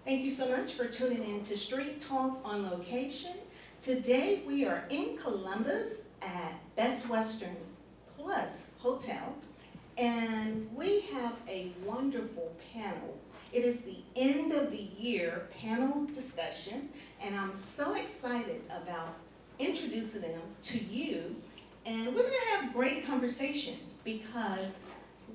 Thank you so much for tuning in to Street Talk on Location. Today we are in Columbus at Best Western Plus Hotel, and we have a wonderful panel. It is the end of the year panel discussion, and I'm so excited about introducing them to you. And we're going to have great conversation because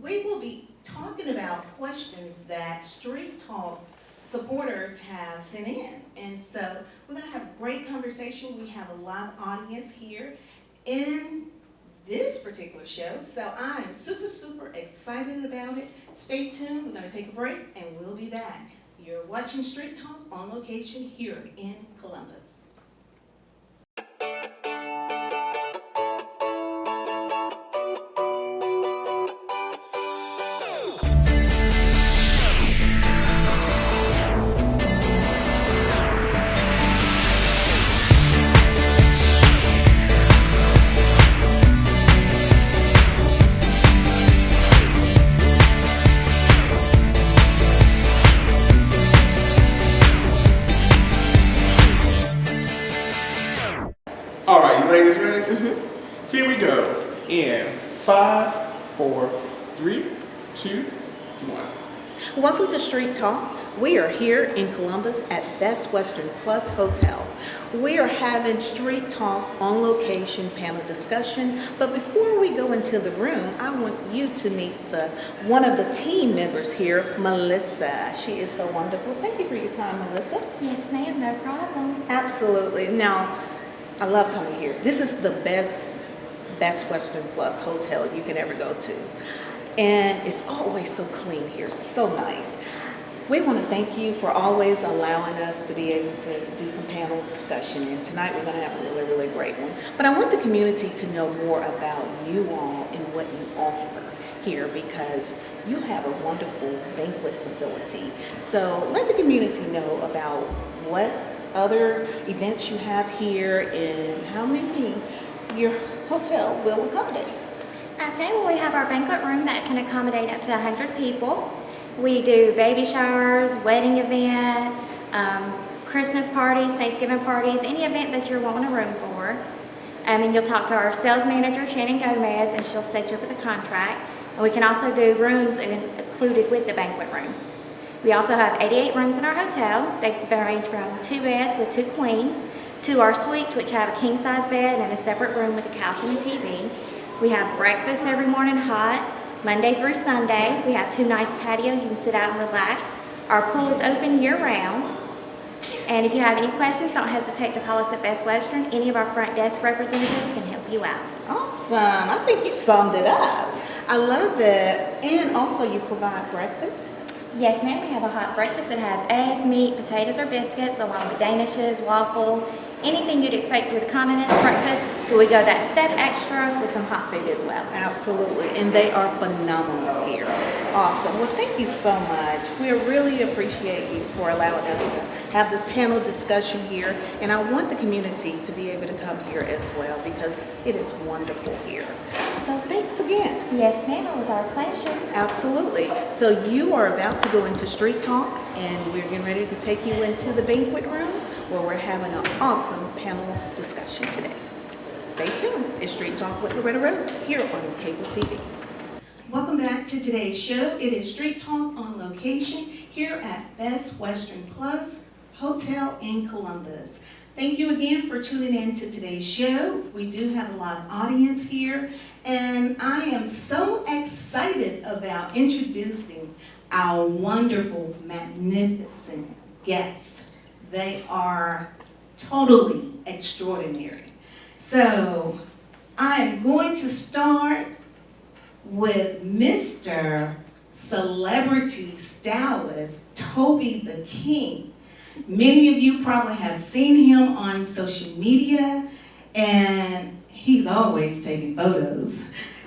we will be talking about questions that Street Talk supporters have sent in. And so we're going to have a great conversation. We have a live audience here in this particular show. So I am super excited about it. Stay tuned. We're going to take a break and we'll be back. You're watching Street Talk on Location here in Columbus. All right, you ladies ready? Here we go. In 5, 4, 3, 2, 1. Welcome to Street Talk. We are here in Columbus at Best Western Plus Hotel. We are having Street Talk on Location panel discussion. But before we go into the room, I want you to meet one of the team members here, Melissa. She is so wonderful. Thank you for your time, Melissa. Yes, ma'am, no problem. Absolutely. Now, I love coming here. This is the Best Western Plus hotel you can ever go to. And it's always so clean here, so nice. We want to thank you for always allowing us to be able to do some panel discussion. And tonight we're going to have a really great one. But I want the community to know more about you all and what you offer here because you have a wonderful banquet facility. So let the community know about what other events you have here and how many your hotel will accommodate. Okay, well, we have our banquet room that can accommodate up to 100 people. We do baby showers, wedding events, Christmas parties, Thanksgiving parties, any event that you're wanting a room for. And you'll talk to our sales manager, Shannon Gomez, and she'll set you up with a contract. And we can also do rooms included with the banquet room. We also have 88 rooms in our hotel. They range from 2 beds with 2 queens to our suites, which have a king-size bed and a separate room with a couch and a TV. We have breakfast every morning hot, Monday through Sunday. We have 2 nice patios. You can sit out and relax. Our pool is open year-round. And if you have any questions, don't hesitate to call us at Best Western. Any of our front desk representatives can help you out. Awesome. I think you summed it up. I love it. And also you provide breakfast. Yes, ma'am. We have a hot breakfast that has eggs, meat, potatoes, or biscuits, along with danishes, waffles, anything you'd expect with a continental breakfast. But we go that step extra with some hot food as well. Absolutely. And they are phenomenal here. Awesome. Well, thank you so much. We really appreciate you for allowing us to have the panel discussion here. And I want the community to be able to come here as well because it is wonderful here. So thanks again. Yes, ma'am. It was our pleasure. Absolutely. So you are about to go into Street Talk, and we're getting ready to take you into the banquet room where we're having an awesome panel discussion today. Stay tuned. It's Street Talk with Loretta Rose here on Cable TV. Welcome back to today's show. It is Street Talk on Location here at Best Western Plus Hotel in Columbus. Thank you again for tuning in to today's show. We do have a live audience here, and I am so excited about introducing our wonderful, magnificent guests. They are totally extraordinary. So I am going to start with Mr. Celebrity Stylist Toby the King. Many of you probably have seen him on social media, and he's always taking photos.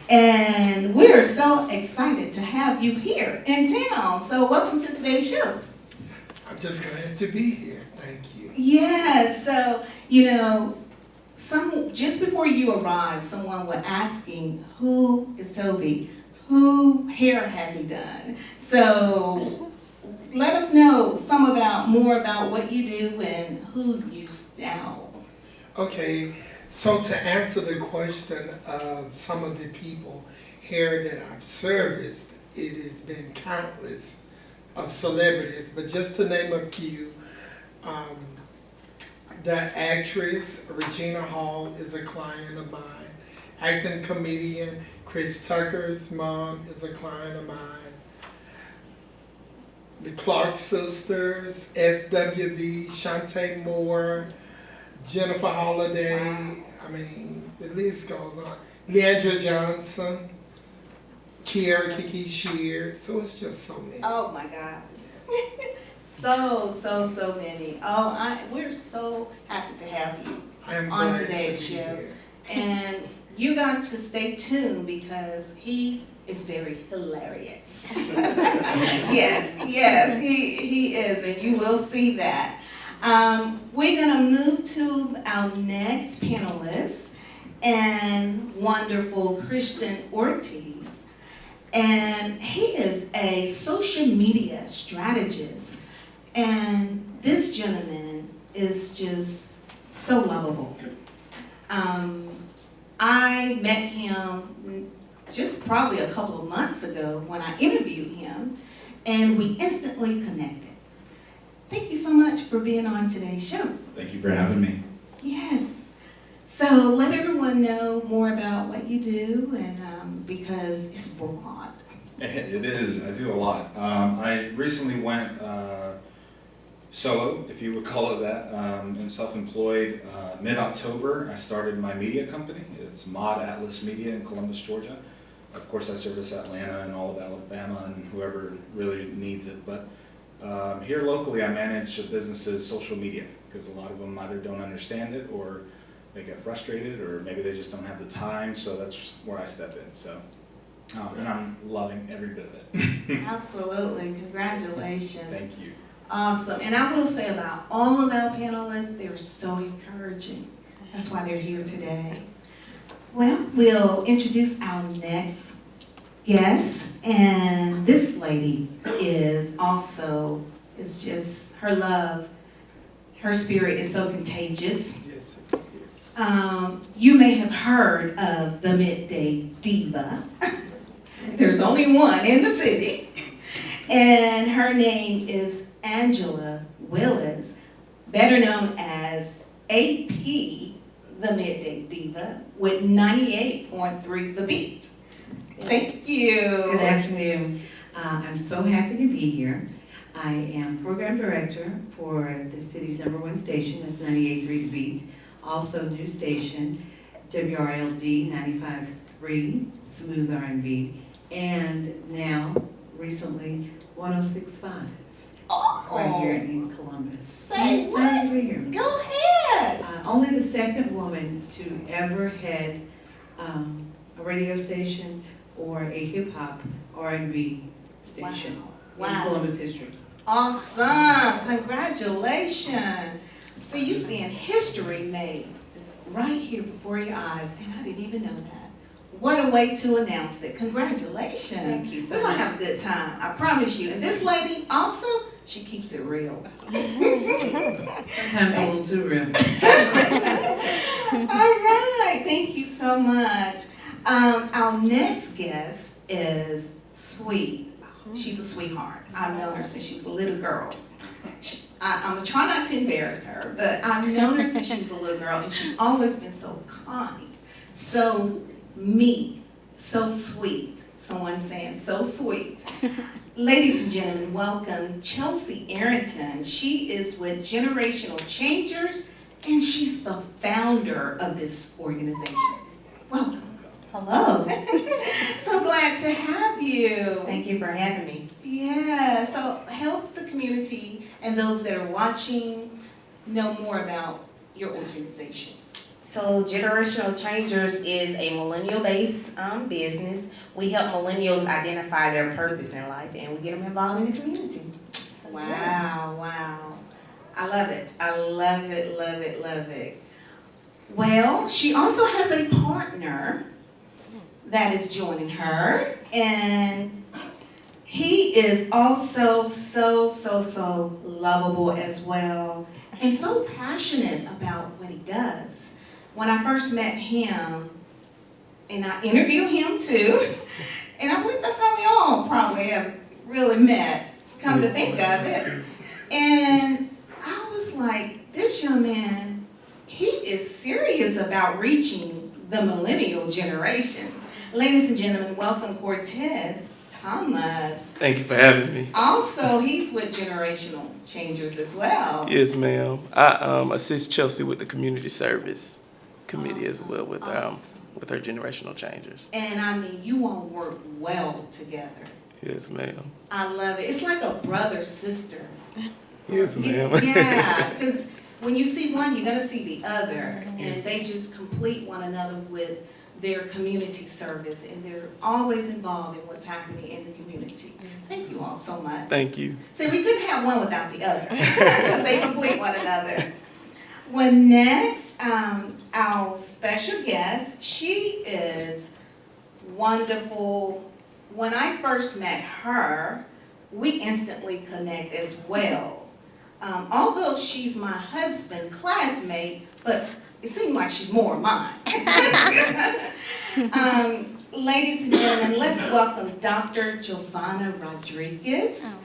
And we are so excited to have you here in town. So welcome to today's show. I'm just glad to be here. Thank you. Yes, so, just before you arrived, someone was asking, who is Toby? Who hair has he done? So let us know some about more about what you do and who you style. Okay, so to answer the question of some of the people here that I've serviced, it has been countless of celebrities, but just to name a few, the actress Regina Hall is a client of mine. Acting comedian Chris Tucker's mom is a client of mine. The Clark sisters, SWV, Shantae Moore, Jennifer Holliday. Wow. I mean, the list goes on. Leandra Johnson, Kiara Kiki Sheard. So it's just so many. Oh my gosh. So many. We're so happy to have you I am on glad today's to be show. here. And you got to stay tuned because he is very hilarious. Yes, he is, and you will see that. We're gonna move to our next panelist, and wonderful Christian Ortiz. And he is a social media strategist. And this gentleman is just so lovable. I met him just probably a couple of months ago when I interviewed him, and we instantly connected. Thank you so much for being on today's show. Thank you for having me. Yes. So let everyone know more about what you do, and because it's broad. It is. I do a lot. I recently went solo, if you would call it that, and self-employed. Mid-October, I started my media company. It's Mod Atlas Media in Columbus, Georgia. Of course, I service Atlanta and all of Alabama and whoever really needs it. But here locally, I manage a business's social media because a lot of them either don't understand it or they get frustrated or maybe they just don't have the time. So that's where I step in. So, and I'm loving every bit of it. Absolutely. Congratulations. Thank you. Awesome. And I will say about all of our panelists, they're so encouraging. That's why they're here today. Well, we'll introduce our next guest. And this lady is just, her love, her spirit is so contagious. Yes, it is. You may have heard of the Midday Diva. There's only one in the city. And her name is Angela Willis, better known as AP, the Midday Diva, with 98.3 The Beat. Thank you. Good afternoon. I'm so happy to be here. I am program director for the city's #1 station, that's 98.3 The Beat. Also new station, WRLD 95.3, Smooth R&B, and now, recently, 106.5. Oh, Right here in Columbus. Say Right what? over here. Go ahead. Only the second woman to ever head a radio station or a hip-hop R&B station Wow. in Columbus history. Awesome. Congratulations. See, you're seeing history made right here before your eyes, and I didn't even know that. What a way to announce it. Congratulations. Thank you so We're going to much. have a good time. I promise you. And this lady also, she keeps it real. Sometimes a little too real. All right. Thank you so much. Our next guest is sweet. She's a sweetheart. I've known her since she was a little girl. I'm going to try not to embarrass her, but I've known her since she was a little girl, and she's always been so kind, so meek, so sweet. Someone saying so sweet. Ladies and gentlemen, welcome Chelsea Arrington. She is with Generational Changers, and she's the founder of this organization. Welcome. Hello. So glad to have you. Thank you for having me. Yeah, so help the community and those that are watching know more about your organization. So Generational Changers is a millennial-based business. We help millennials identify their purpose in life, and we get them involved in the community. So, Wow, wow. I love it. I love it, love it, love it. Well, she also has a partner that is joining her, and He is also so lovable as well, and so passionate about what he does. When I first met him, and I interviewed him too, and I believe that's how we all probably have really met, come to think of it. And I was like, this young man, he is serious about reaching the millennial generation. Ladies and gentlemen, welcome Cortez Thomas. Thank you for having me. Also, he's with Generational Changers as well. Yes, ma'am. I assist Chelsea with the community service committee as well with her generational changers. And I mean, you all work well together. Yes, ma'am. I love it. It's like a brother-sister. Yes, ma'am. Yeah, because when you see one, you're gonna see the other, and they just complete one another with their community service, and they're always involved in what's happening in the community. Thank you all so much. Thank you. See, we couldn't have one without the other, because they complete one another. Well, next, our special guest, she is wonderful. When I first met her, we instantly connect as well. Although she's my husband's classmate, but it seems like she's more mine. Ladies and gentlemen, let's welcome Dr. Giovanna Rodriguez.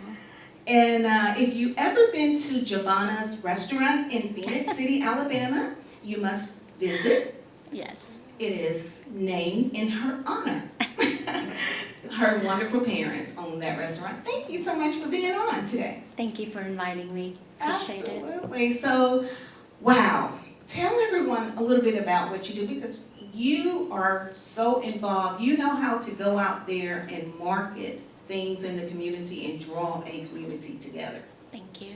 And if you've ever been to Giovanna's restaurant in Phoenix City, Alabama, you must visit. Yes. It is named in her honor. Her wonderful parents own that restaurant. Thank you so much for being on today. Thank you for inviting me. Appreciate it. Absolutely. So, wow. Tell everyone a little bit about what you do, because you are so involved. You know how to go out there and market things in the community and draw a community together. Thank you.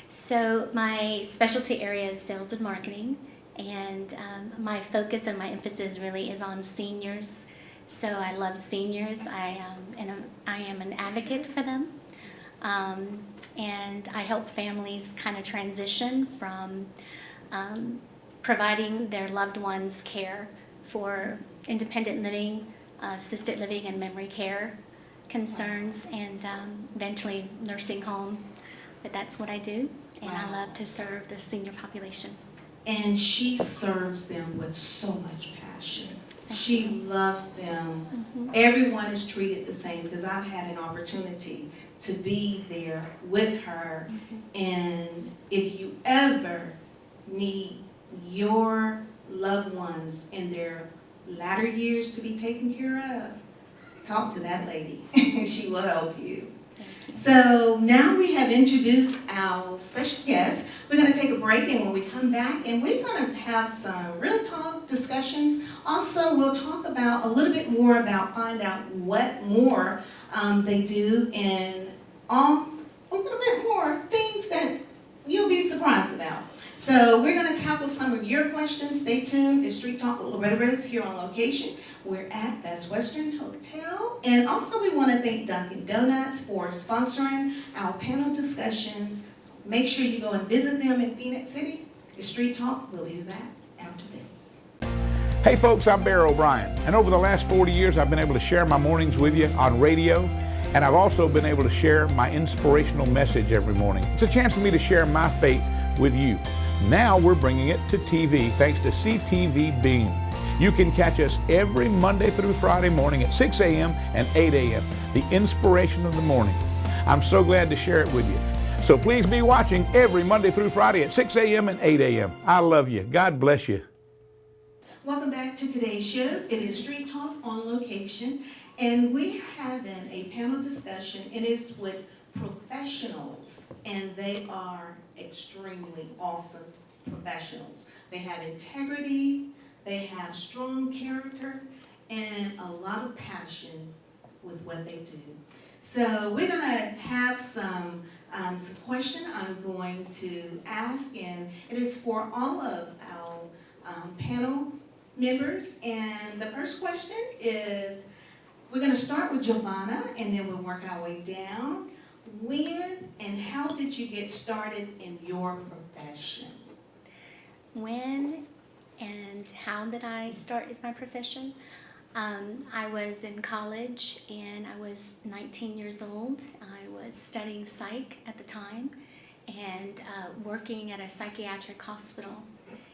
So my specialty area is sales and marketing, and my focus and my emphasis really is on seniors. So I love seniors. I am an advocate for them, and I help families kind of transition from providing their loved ones care for independent living, assisted living, and memory care concerns, and eventually nursing home. But that's what I do, and I love to serve the senior population. And she serves them with so much passion. She loves them. Mm-hmm. Everyone is treated the same, because I've had an opportunity to be there with her. Mm-hmm. And if you ever need your loved ones in their latter years to be taken care of, talk to that lady. She will help you. Thank you. So now we have introduced our special guest. We're going to take a break, and when we come back, and we're going to have some real talk discussions. Also, we'll talk about a little bit more about, find out what more they do, and a little bit more things that you'll be surprised about. So we're going to tackle some of your questions. Stay tuned. It's Street Talk with Loretta Rose here on location. We're at Best Western Hotel. And also we want to thank Dunkin' Donuts for sponsoring our panel discussions. Make sure you go and visit them in Phoenix City. It's Street Talk. We'll be back after this. Hey folks, I'm Bear O'Brien, and over the last 40 years I've been able to share my mornings with you on radio, and I've also been able to share my inspirational message every morning. It's a chance for me to share my faith with you. Now we're bringing it to TV thanks to CTV Beam. You can catch us every Monday through Friday morning at 6 a.m. and 8 a.m., the inspiration of the morning. I'm so glad to share it with you. So please be watching every Monday through Friday at 6 a.m. and 8 a.m. I love you. God bless you. Welcome back to today's show. It is Street Talk on location, and we're having a panel discussion. It is with professionals, and they are extremely awesome professionals. They have integrity, they have strong character, and a lot of passion with what they do. So we're going to have some question I'm going to ask, and it is for all of our panel members. And the first question is, we're going to start with Giovanna, and then we'll work our way down. When and how did you get started in your profession? When and how did I start in my profession? I was in college and I was 19 years old. I was studying psych at the time and working at a psychiatric hospital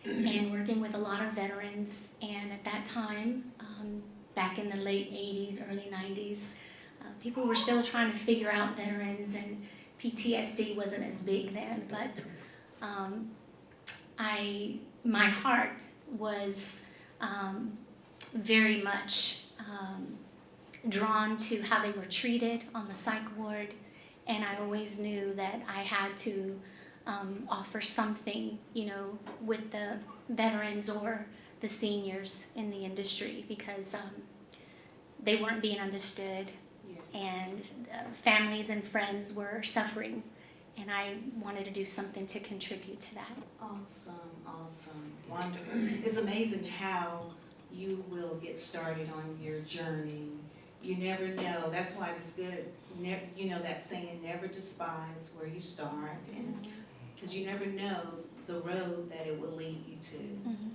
and working with a lot of veterans. And at that time, back in the late 80s, early 90s, people were still trying to figure out veterans, and PTSD wasn't as big then, but my heart was very much drawn to how they were treated on the psych ward, and I always knew that I had to offer something, with the veterans or the seniors in the industry, because they weren't being understood, and families and friends were suffering, and I wanted to do something to contribute to that. Awesome, awesome, wonderful. It's amazing how you will get started on your journey. You never know. That's why it's good. That saying, never despise where you start, and because you never know the road that it will lead you to. Mm-hmm.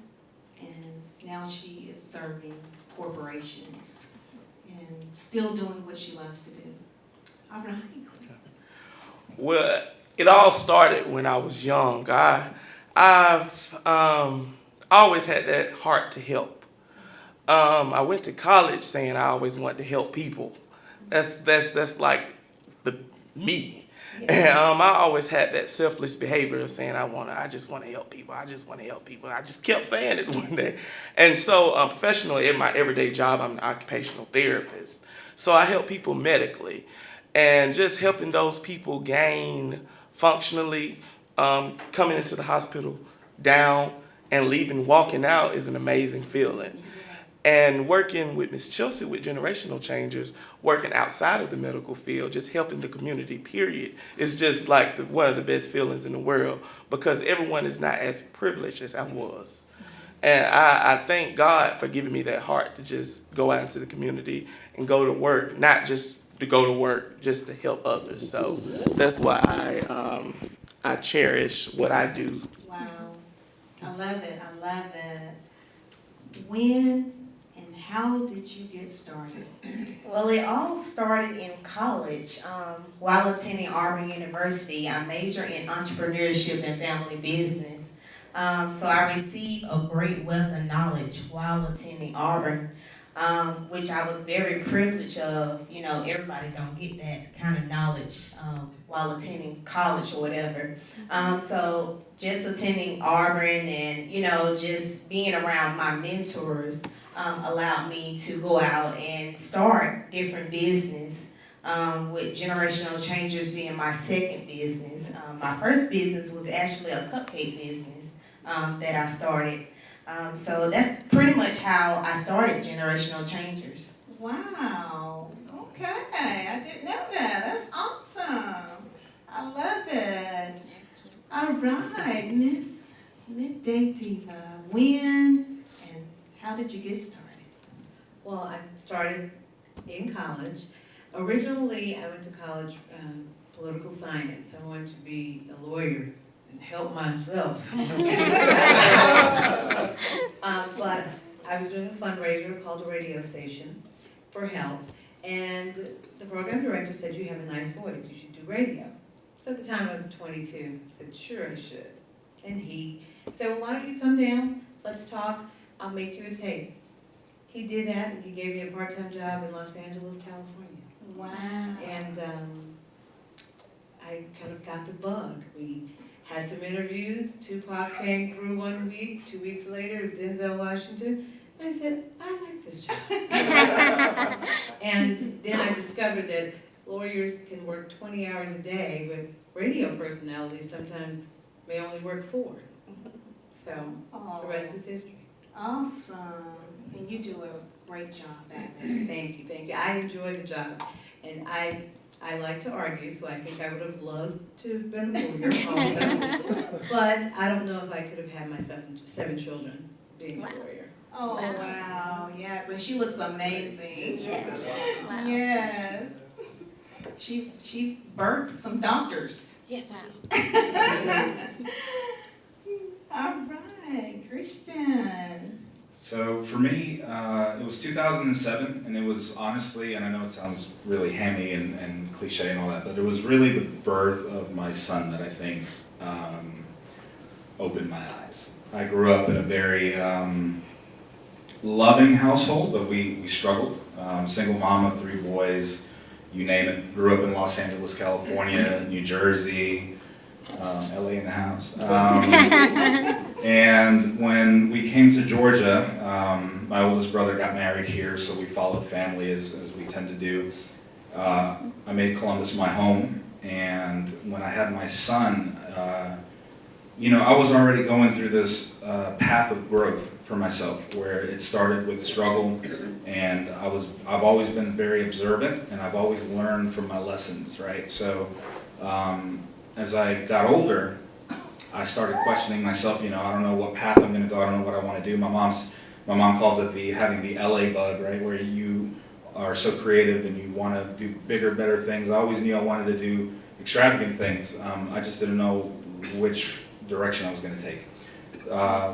And now she is serving corporations and still doing what she loves to do. All right. Well, it all started when I was young. I've always had that heart to help. I went to college saying I always wanted to help people. That's like me. Yes. And I always had that selfless behavior of saying I just want to help people. I just want to help people. I just kept saying it one day. And so professionally in my everyday job, I'm an occupational therapist. So I help people medically, and just helping those people gain functionally, coming into the hospital down and leaving, walking out is an amazing feeling. And working with Miss Chelsea with Generational Changers, working outside of the medical field, just helping the community, period, is just like one of the best feelings in the world, because everyone is not as privileged as I was. And I thank God for giving me that heart to just go out into the community and go to work, not just to go to work, just to help others. So that's why I cherish what I do. Wow. I love it. I love it. When and how did you get started? Well, it all started in college. While attending Auburn University, I majored in entrepreneurship and family business. So I received a great wealth of knowledge while attending Auburn, which I was very privileged of. Everybody don't get that kind of knowledge while attending college or whatever. So just attending Auburn and, just being around my mentors allowed me to go out and start different business, with Generational Changers being my second business. My first business was actually a cupcake business that I started. So that's pretty much how I started Generational Changers. Wow. Okay. I didn't know that. That's awesome. I love it. All right, Miss Midday Diva. When and how did you get started? Well, I started in college. Originally, I went to college political science. I wanted to be a lawyer and help myself. But I was doing a fundraiser called a radio station for help, and the program director said, "You have a nice voice, you should do radio." So at the time I was 22, I said, "Sure I should." And he said, "Well, why don't you come down, let's talk, I'll make you a tape." He did that, and he gave me a part-time job in Los Angeles, California. Wow. And I kind of got the bug. We had some interviews. Tupac came through 1 week. 2 weeks later, it was Denzel Washington. And I said, I like this job. And then I discovered that lawyers can work 20 hours a day, but radio personalities sometimes may only work 4. So the rest is history. Awesome. And you do a great job at it. Thank you, thank you. I enjoy the job, and I like to argue, so I think I would have loved to have been a lawyer also. But I don't know if I could have had my 7 children being a lawyer. Oh, wow. Yes, and she looks amazing. Yes. Wow. Yes. She birthed some doctors. Yes, ma'am. All right, Christian. So for me, it was 2007, and it was honestly, and I know it sounds really hammy and cliche and all that, but it was really the birth of my son that I think opened my eyes. I grew up in a very loving household, but we struggled. Single mom of 3 boys, you name it. Grew up in Los Angeles, California, New Jersey, LA in the house. And when we came to Georgia, my oldest brother got married here, so we followed family as we tend to do. I made Columbus my home, and when I had my son, I was already going through this path of growth for myself, where it started with struggle, and I've always been very observant, and I've always learned from my lessons, right? So as I got older, I started questioning myself. I don't know what path I'm going to go. I don't know what I want to do. My mom calls it having the LA bug, right? Where you are so creative and you want to do bigger, better things. I always knew I wanted to do extravagant things. I just didn't know which direction I was going to take.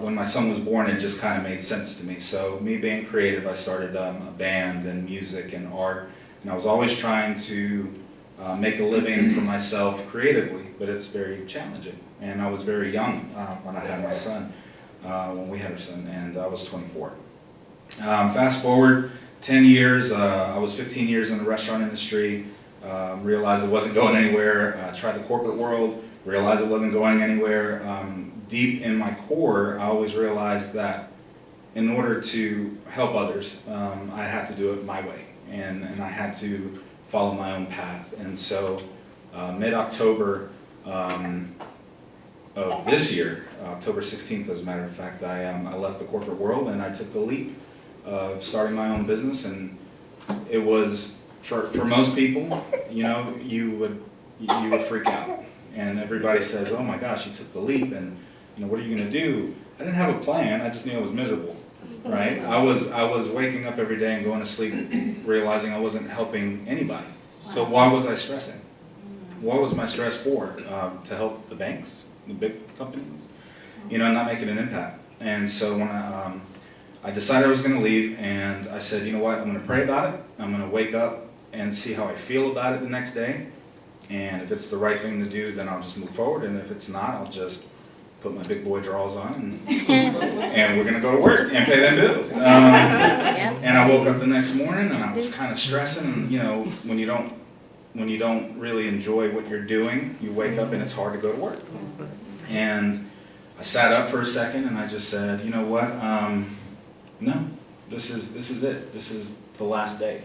When my son was born, it just kind of made sense to me. So me being creative, I started a band and music and art, and I was always trying to make a living for myself creatively, but it's very challenging. And I was very young when I had my son, when we had our son, and I was 24. Fast forward 10 years, I was 15 years in the restaurant industry, realized it wasn't going anywhere, tried the corporate world, realized it wasn't going anywhere. Deep in my core, I always realized that in order to help others, I had to do it my way, and I had to follow my own path. And so mid-October of this year, October 16th as a matter of fact, I left the corporate world and I took the leap of starting my own business. And it was, for most people, you would freak out. And everybody says, oh my gosh, you took the leap, and what are you going to do? I didn't have a plan, I just knew I was miserable, right? I was waking up every day and going to sleep realizing I wasn't helping anybody. So why was I stressing? What was my stress for? To help the banks, the big companies, not making an impact. And so when I decided I was going to leave, and I said, you know what, I'm going to pray about it, I'm going to wake up and see how I feel about it the next day, and if it's the right thing to do, then I'll just move forward, and if it's not, I'll just put my big boy drawers on, and we're going to go to work and pay them bills. And I woke up the next morning, and I was kind of stressing, and when you don't really enjoy what you're doing, you wake up and it's hard to go to work. And I sat up for a second, and I just said, you know what, no, this is it. This is the last day.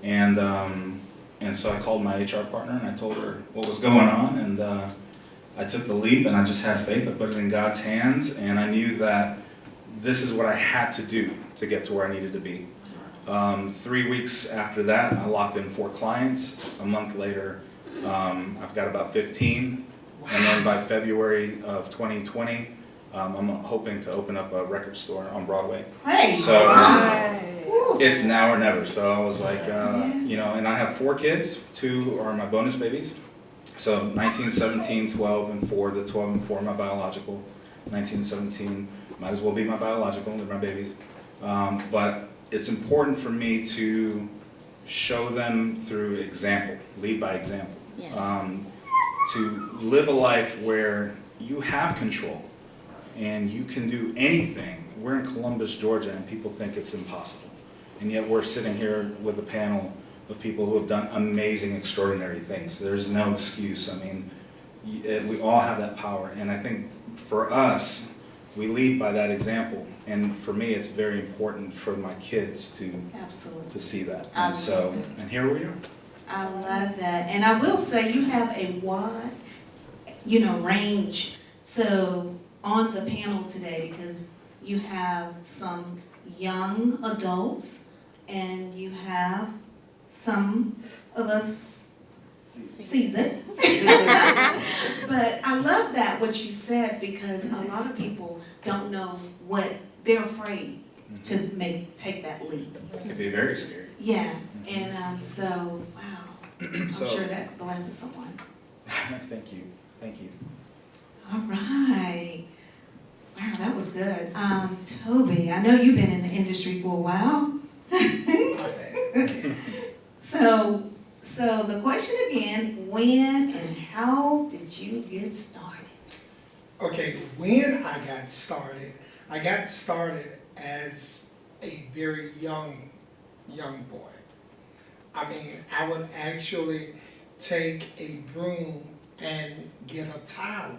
And so I called my HR partner, and I told her what was going on, and I took the leap, and I just had faith. I put it in God's hands, and I knew that this is what I had to do to get to where I needed to be. 3 weeks after that, I locked in 4 clients. A month later, I've got about 15. Wow. And then by February of 2020, I'm hoping to open up a record store on Broadway. Praise so God. It's now or never. So I was like, and I have 4 kids. 2 are my bonus babies. So 19, 17, 12, and 4. The 12 and 4 are my biological. 19, 17 might as well be my biological. They're my babies. But it's important for me to show them through example, lead by example. Yes. To live a life where you have control and you can do anything. We're in Columbus, Georgia, and people think it's impossible. And yet we're sitting here with a panel of people who have done amazing, extraordinary things. There's no excuse. I mean, we all have that power. And I think for us, we lead by that example. And for me, it's very important for my kids to see that. And here we are. I love that. And I will say you have a wide, range. So on the panel today, because you have some young adults and you have some of us seasoned. But I love that, what you said, because a lot of people don't know what they're afraid to take that leap. It can be very scary. Yeah, and so, wow, I'm sure that blesses someone. Thank you. All right. Wow, that was good. Toby, I know you've been in the industry for a while. Okay. So the question again, when and how did you get started? Okay, when I got started as a very young boy. I mean, I would actually take a broom and get a towel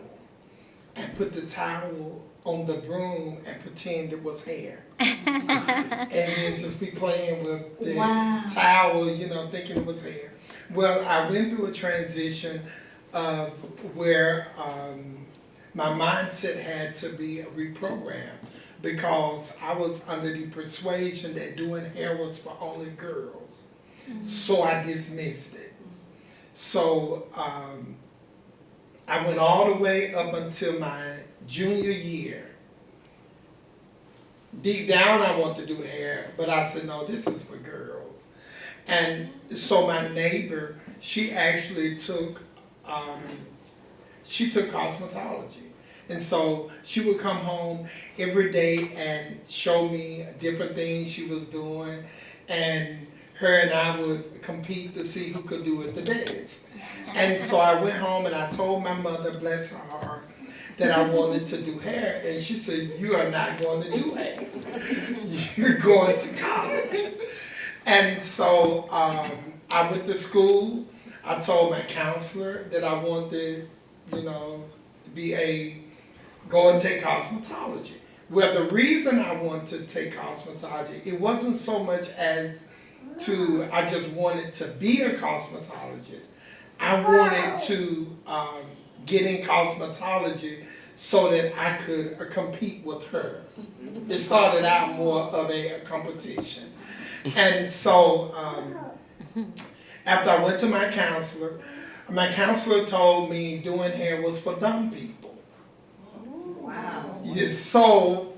and put the towel on the broom and pretend it was hair. And then just be playing with the towel, you know, thinking it was hair. Well, I went through a transition of where my mindset had to be reprogrammed because I was under the persuasion that doing hair was for only girls. So I dismissed it. So I went all the way up until my junior year. Deep down I want to do hair, but I said, no, this is for girls. And so my neighbor, she actually took cosmetology. And so she would come home every day and show me different things she was doing. And her and I would compete to see who could do it the best. And so I went home and I told my mother, bless her heart, that I wanted to do hair. And she said, you are not going to do hair. You're going to college. And so I went to school. I told my counselor that I wanted, you know, to go and take cosmetology. Well, the reason I wanted to take cosmetology, it wasn't so much as I just wanted to be a cosmetologist. I wanted to get in cosmetology so that I could compete with her. It started out more of a competition. And so after I went to my counselor told me doing hair was for dumb people. Wow. Yes, so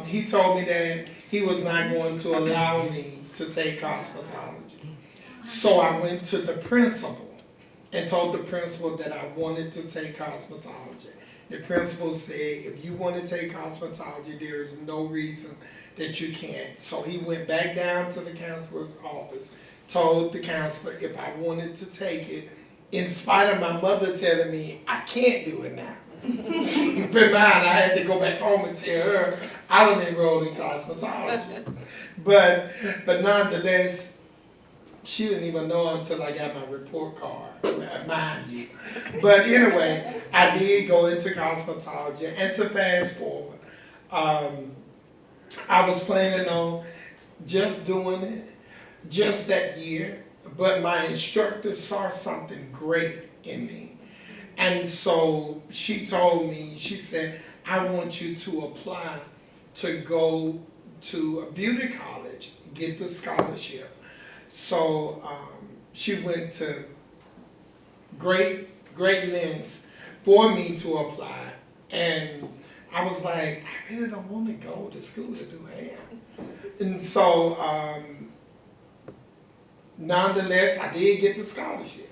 he told me that he was not going to allow me to take cosmetology. So I went to the principal and told the principal that I wanted to take cosmetology. The principal said, if you want to take cosmetology, there is no reason that you can't. So he went back down to the counselor's office, told the counselor if I wanted to take it, in spite of my mother telling me I can't do it now. Keep in mind, I had to go back home and tell her I don't enroll in cosmetology. But nonetheless, she didn't even know until I got my report card, mind you. But anyway, I did go into cosmetology. And to fast forward, I was planning on just doing it, just that year, but my instructor saw something great in me. And so she told me, she said, I want you to apply to go to a beauty college, get the scholarship. So she went to great lengths for me to apply. And I was like, I really don't want to go to school to do hair. And so, nonetheless, I did get the scholarship.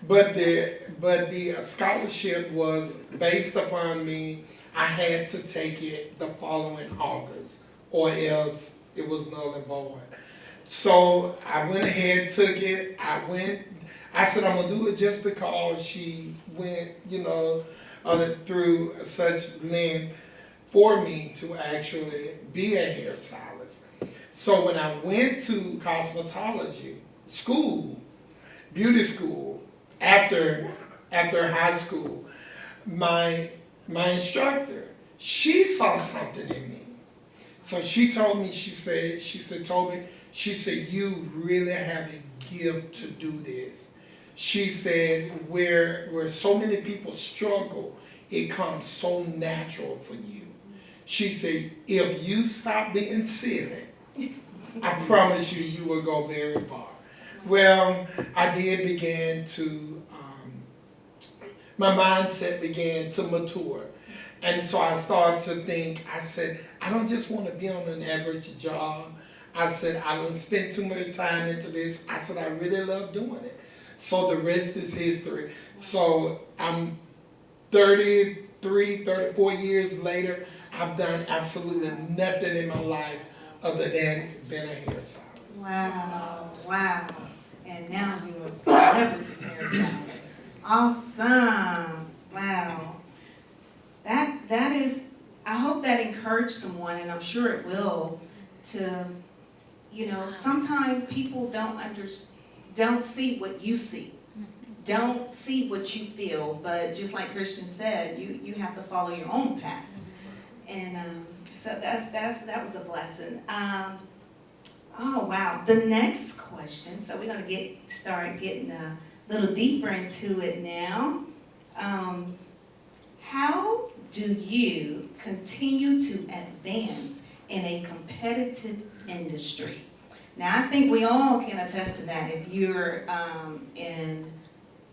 But the scholarship was based upon me. I had to take it the following August, or else it was null and void. So I went ahead, took it. I said I'm gonna do it just because she went, you know, through such length for me to actually be a hairstylist. So when I went to cosmetology school, beauty school, after high school, my instructor, she saw something in me. So she told me, she said, you really have a gift to do this. She said, where so many people struggle, it comes so natural for you. She said, if you stop being silly, I promise you will go very far. Well, I did begin to, my mindset began to mature. And so I started to think, I said, I don't just want to be on an average job. I said, I don't spend too much time into this. I said, I really love doing it. So the rest is history. So I'm 33, 34 years later, I've done absolutely nothing in my life other than being a hairstylist. Wow, wow. And now you're a celebrity hairstylist. Awesome. Wow. That is, I hope that encouraged someone, and I'm sure it will, to, sometimes people don't see what you see. Don't see what you feel, but just like Christian said, you have to follow your own path. And so that was a blessing. Oh wow, the next question, so we're gonna start getting a little deeper into it now. How do you continue to advance in a competitive industry? Now I think we all can attest to that if you're in,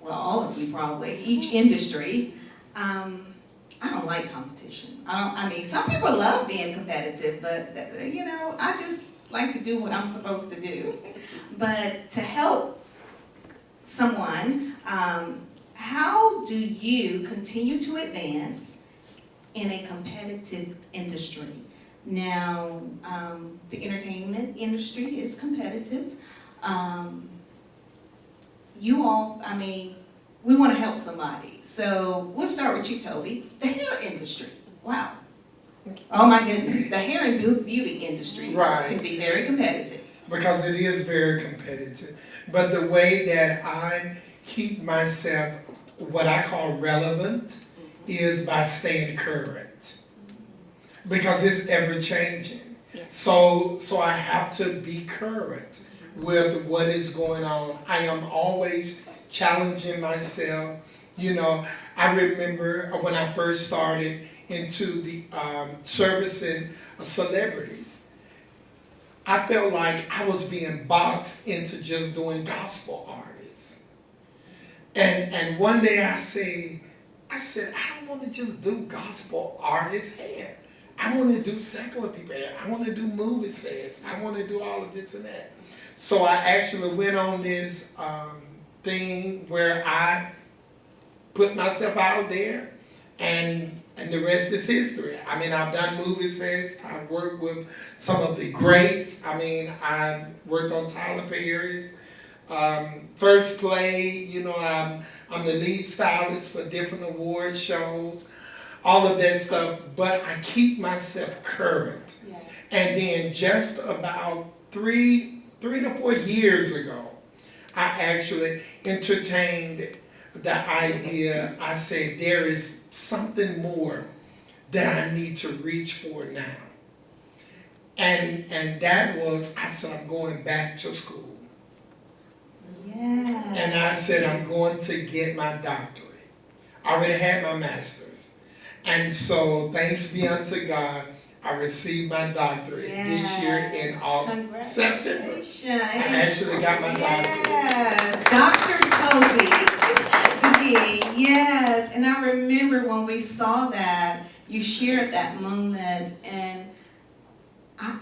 well, all of you probably, each industry. I don't like competition. Some people love being competitive, but I just like to do what I'm supposed to do. But to help someone, how do you continue to advance in a competitive industry? Now, the entertainment industry is competitive. We want to help somebody. So we'll start with you, Toby. The hair industry. Wow. Oh my goodness. The hair and beauty industry can be very competitive. Because it is very competitive. But the way that I keep myself, what I call relevant, is by staying current. Because it's ever changing. So I have to be current with what is going on. I am always challenging myself. I remember when I first started into the servicing celebrities, I felt like I was being boxed into just doing gospel artists. And one day I said, I don't want to just do gospel artists hair. I want to do secular people hair. I want to do movie sets. I want to do all of this and that. So I actually went on this thing where I put myself out there, and the rest is history. I've done movie sets. I've worked with some of the greats. I've worked on Tyler Perry's first play. I'm the lead stylist for different award shows, all of that stuff. But I keep myself current. Yes. And then just about 3 to 4 years ago, I actually entertained the idea. I said, there is something more that I need to reach for now. And that was, I said, I'm going back to school. Yeah. And I said, I'm going to get my doctorate. I already had my master's. And so, thanks be unto God, I received my doctorate this year in September. I actually got my doctorate. Yes, Dr. Toby. Yes, and I remember when we saw that, you shared that moment, and I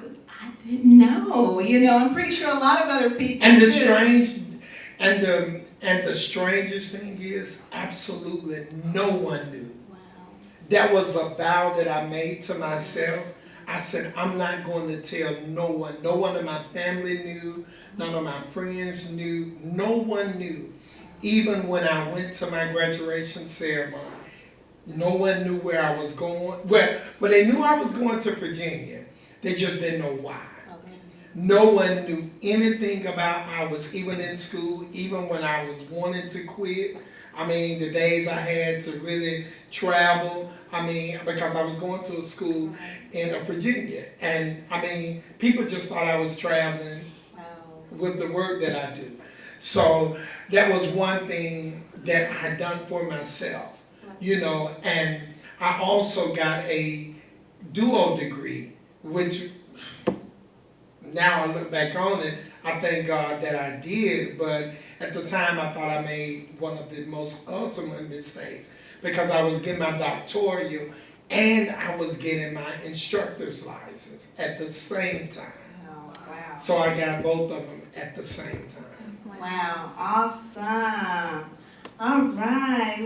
didn't know. I'm pretty sure a lot of other people And the strangest thing is, absolutely no one knew. That was a vow that I made to myself. I said, I'm not going to tell no one. No one of my family knew. None of my friends knew. No one knew. Even when I went to my graduation ceremony, no one knew where I was going. Well, they knew I was going to Virginia. They just didn't know why. No one knew anything about I was even in school, even when I was wanting to quit. The days I had to really travel, because I was going to a school in Virginia. And, people just thought I was traveling with the work that I do. So that was one thing that I had done for myself, and I also got a duo degree, which now I look back on it, I thank God that I did, but at the time I thought I made one of the most ultimate mistakes, because I was getting my doctoral and I was getting my instructor's license at the same time. Oh, wow. So I got both of them at the same time. Wow, awesome. All right,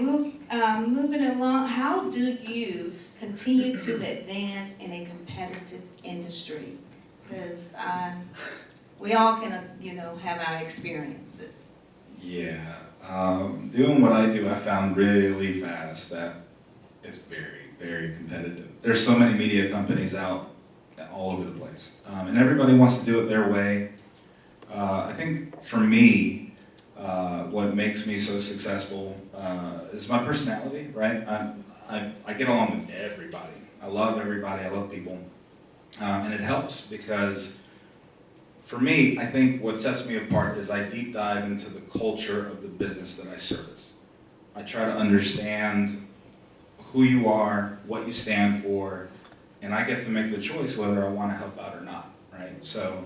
moving along, how do you continue to advance in a competitive industry? Because we all can, have our experiences. Yeah, doing what I do, I found really fast that it's very, very competitive. There's so many media companies out all over the place, and everybody wants to do it their way. I think for me, what makes me so successful is my personality, right? I get along with everybody. I love everybody, I love people, and it helps because for me, I think what sets me apart is I deep dive into the culture of the business that I service. I try to understand who you are, what you stand for, and I get to make the choice whether I want to help out or not, right? So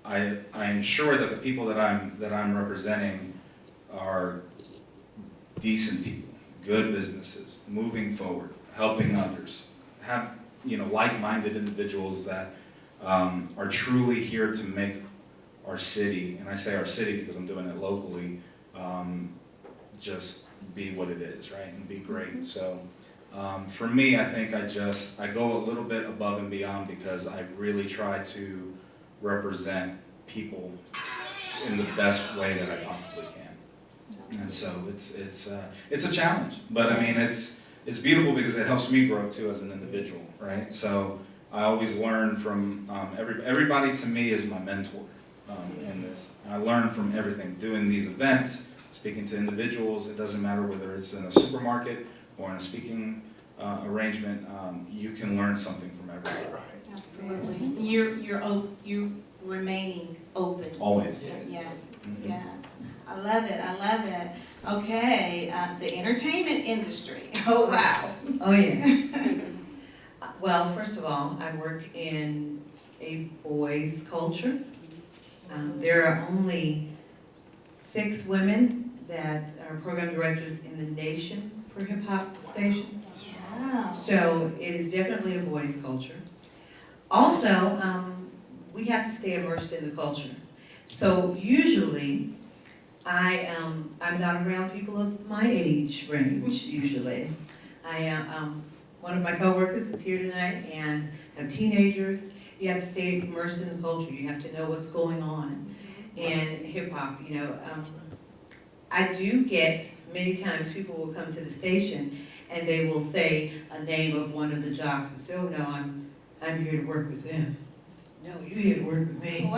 I ensure that the people that I'm representing are decent people, good businesses, moving forward, helping others, have like-minded individuals that are truly here to make our city, and I say our city because I'm doing it locally, just be what it is, right, and be great. So for me, I think I go a little bit above and beyond because I really try to represent people in the best way that I possibly can. And so it's a challenge, but I mean it's beautiful because it helps me grow too as an individual, right? So I always learn from everybody. To me is my mentor in this. I learn from everything. Doing these events, speaking to individuals. It doesn't matter whether it's in a supermarket or in a speaking arrangement. You can learn something from everybody. Absolutely. You're remaining open. Always. Yes. Mm-hmm. Yes. I love it. I love it. Okay. The entertainment industry. Oh wow. Oh, yeah. Well, first of all, I work in a boys' culture. There are only 6 women that are program directors in the nation for hip-hop stations. Wow. So it is definitely a boys' culture. Also, we have to stay immersed in the culture. So usually, I'm not around people of my age range, usually. One of my coworkers is here tonight and have teenagers. You have to stay immersed in the culture. You have to know what's going on in hip hop. I do get many times people will come to the station and they will say a name of one of the jocks and say, "Oh no, I'm here to work with them." No, you're here to work with me.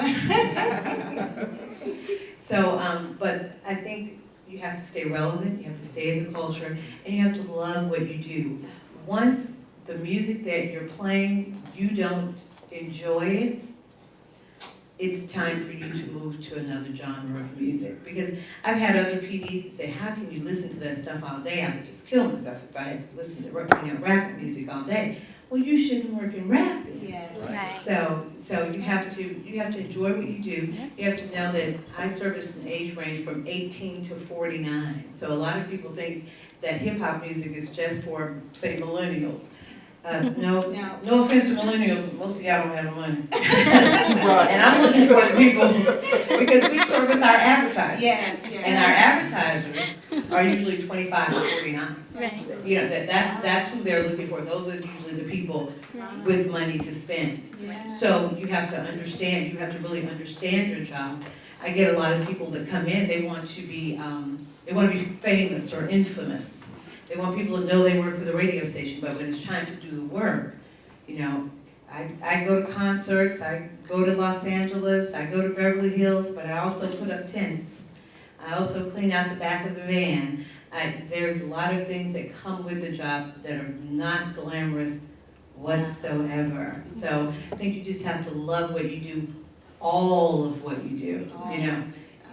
So, but I think you have to stay relevant. You have to stay in the culture, and you have to love what you do. Once the music that you're playing, you don't enjoy it, it's time for you to move to another genre of music. Because I've had other PDs say, "How can you listen to that stuff all day? I would just kill myself if I had to listen to rap music all day." Well, you shouldn't work in rap. Yes. Right. So you have to enjoy what you do. You have to know that I service an age range from 18 to 49. So a lot of people think that hip hop music is just for, say, millennials. No offense to millennials, most of y'all don't have the money. And I'm looking for the people, because we service our advertisers. Yes. And our advertisers are usually 25 to 49. Right. That's who they're looking for. Those are usually the people with money to spend. Yes. So you have to understand, you have to really understand your job. I get a lot of people that come in, they want to be famous or infamous. They want people to know they work for the radio station, but when it's time to do the work, I go to concerts, I go to Los Angeles, I go to Beverly Hills, but I also put up tents. I also clean out the back of the van. There's a lot of things that come with the job that are not glamorous whatsoever. So I think you just have to love what you do, all of what you do,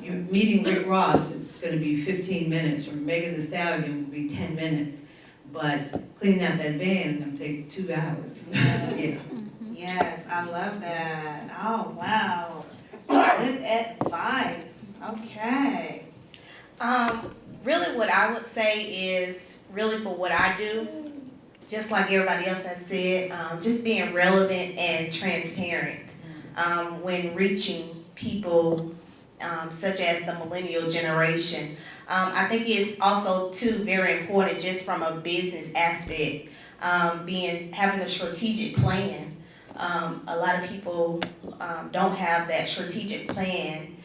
You meeting Rick Ross, it's going to be 15 minutes, or Megan Thee Stallion will be 10 minutes, but cleaning out that van is going to take 2 hours. Yes. Yes, I love that. Oh, wow. Good advice. Okay. Really what I would say is, really for what I do, just like everybody else has said, just being relevant and transparent when reaching people such as the millennial generation. I think it's also too very important just from a business aspect, having a strategic plan a lot of people don't have that strategic plan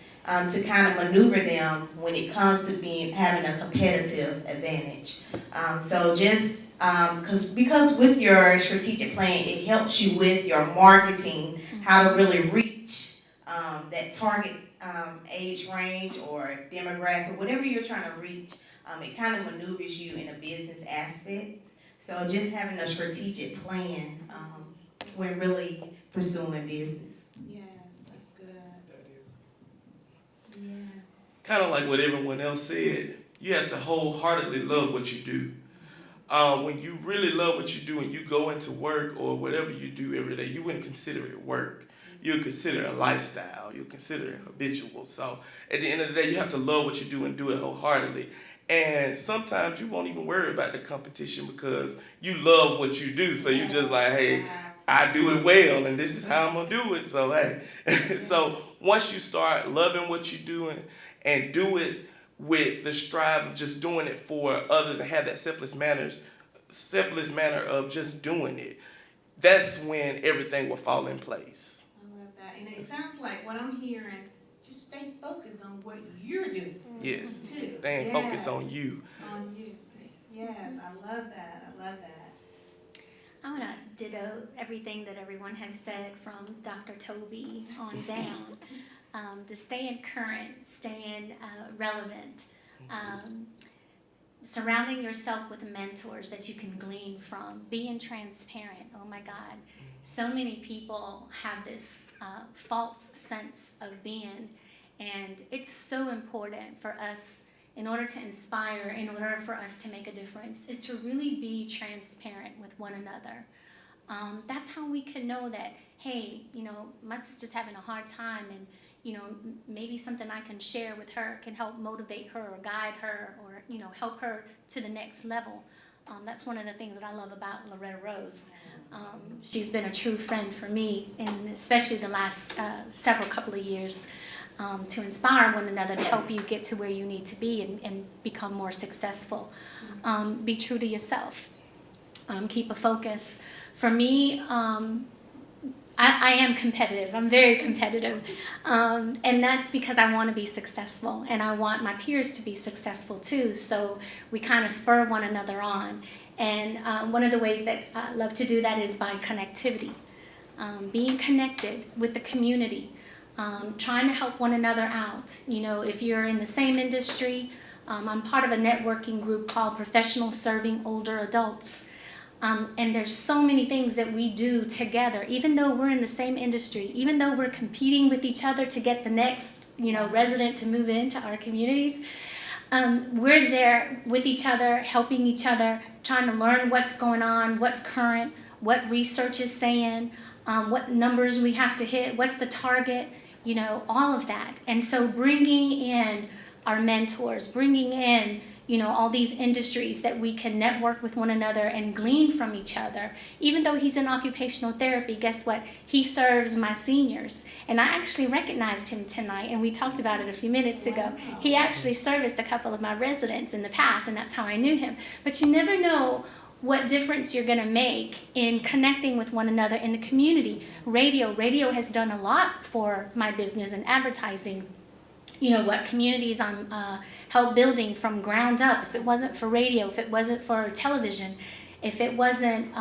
to kind of maneuver them when it comes to having a competitive advantage. So just because with your strategic plan, it helps you with your marketing, how to really reach that target age range or demographic, whatever you're trying to reach. It kind of maneuvers you in a business aspect. So just having a strategic plan when really pursuing business. Yes, that's good. That is. Yes. Kind of like what everyone else said, you have to wholeheartedly love what you do. When you really love what you do and you go into work or whatever you do every day, you wouldn't consider it work. You'll consider it a lifestyle. You'll consider it habitual. So at the end of the day, you have to love what you do and do it wholeheartedly. And sometimes you won't even worry about the competition because you love what you do. So you just like, hey, I do it well and this is how I'm going to do it. So, hey. So once you start loving what you're doing and do it with the strive of just doing it for others and have that selfless manner of just doing it, that's when everything will fall in place. I love that. And it sounds like what I'm hearing, just stay focused on what you're doing. Yes, Too. staying focused on you. On you. Yes, I love that. I love that. I want to ditto everything that everyone has said from Dr. Toby on down. To stay in current, staying relevant, surrounding yourself with mentors that you can glean from, being transparent. Oh my God, so many people have this false sense of being, and it's so important for us, in order to inspire, in order for us to make a difference, is to really be transparent with one another. That's how we can know that, hey, my sister's having a hard time, and maybe something I can share with her can help motivate her or guide her or, help her to the next level. That's one of the things that I love about Loretta Rose. She's been a true friend for me, and especially the last several couple of years, to inspire one another, to help you get to where you need to be and become more successful. Be true to yourself. Keep a focus. For me, I am competitive. I'm very competitive. And that's because I want to be successful, and I want my peers to be successful too. So we kind of spur one another on. And one of the ways that I love to do that is by connectivity. Being connected with the community, trying to help one another out. If you're in the same industry, I'm part of a networking group called Professional Serving Older Adults. And there's so many things that we do together, even though we're in the same industry, even though we're competing with each other to get the next, resident to move into our communities. We're there with each other, helping each other, trying to learn what's going on, what's current, what research is saying, what numbers we have to hit, what's the target, all of that. And so bringing in our mentors, bringing in all these industries that we can network with one another and glean from each other. Even though he's in occupational therapy, guess what? He serves my seniors. And I actually recognized him tonight, and we talked about it a few minutes ago. He actually serviced a couple of my residents in the past, and that's how I knew him. But you never know what difference you're going to make in connecting with one another in the community. Radio has done a lot for my business and advertising. What communities I'm help building from ground up. If it wasn't for radio, if it wasn't for television, if it wasn't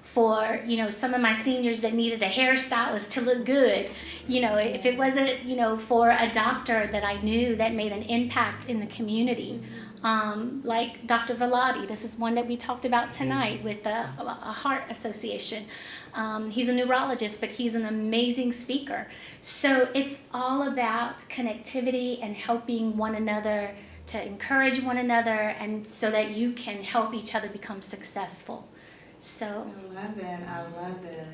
for some of my seniors that needed a hairstylist to look good, if it wasn't for a doctor that I knew that made an impact in the community, like Dr. Velati. This is one that we talked about tonight with a heart association. He's a neurologist, but he's an amazing speaker. So it's all about connectivity and helping one another, to encourage one another, and so that you can help each other become successful. So I love it. I love it.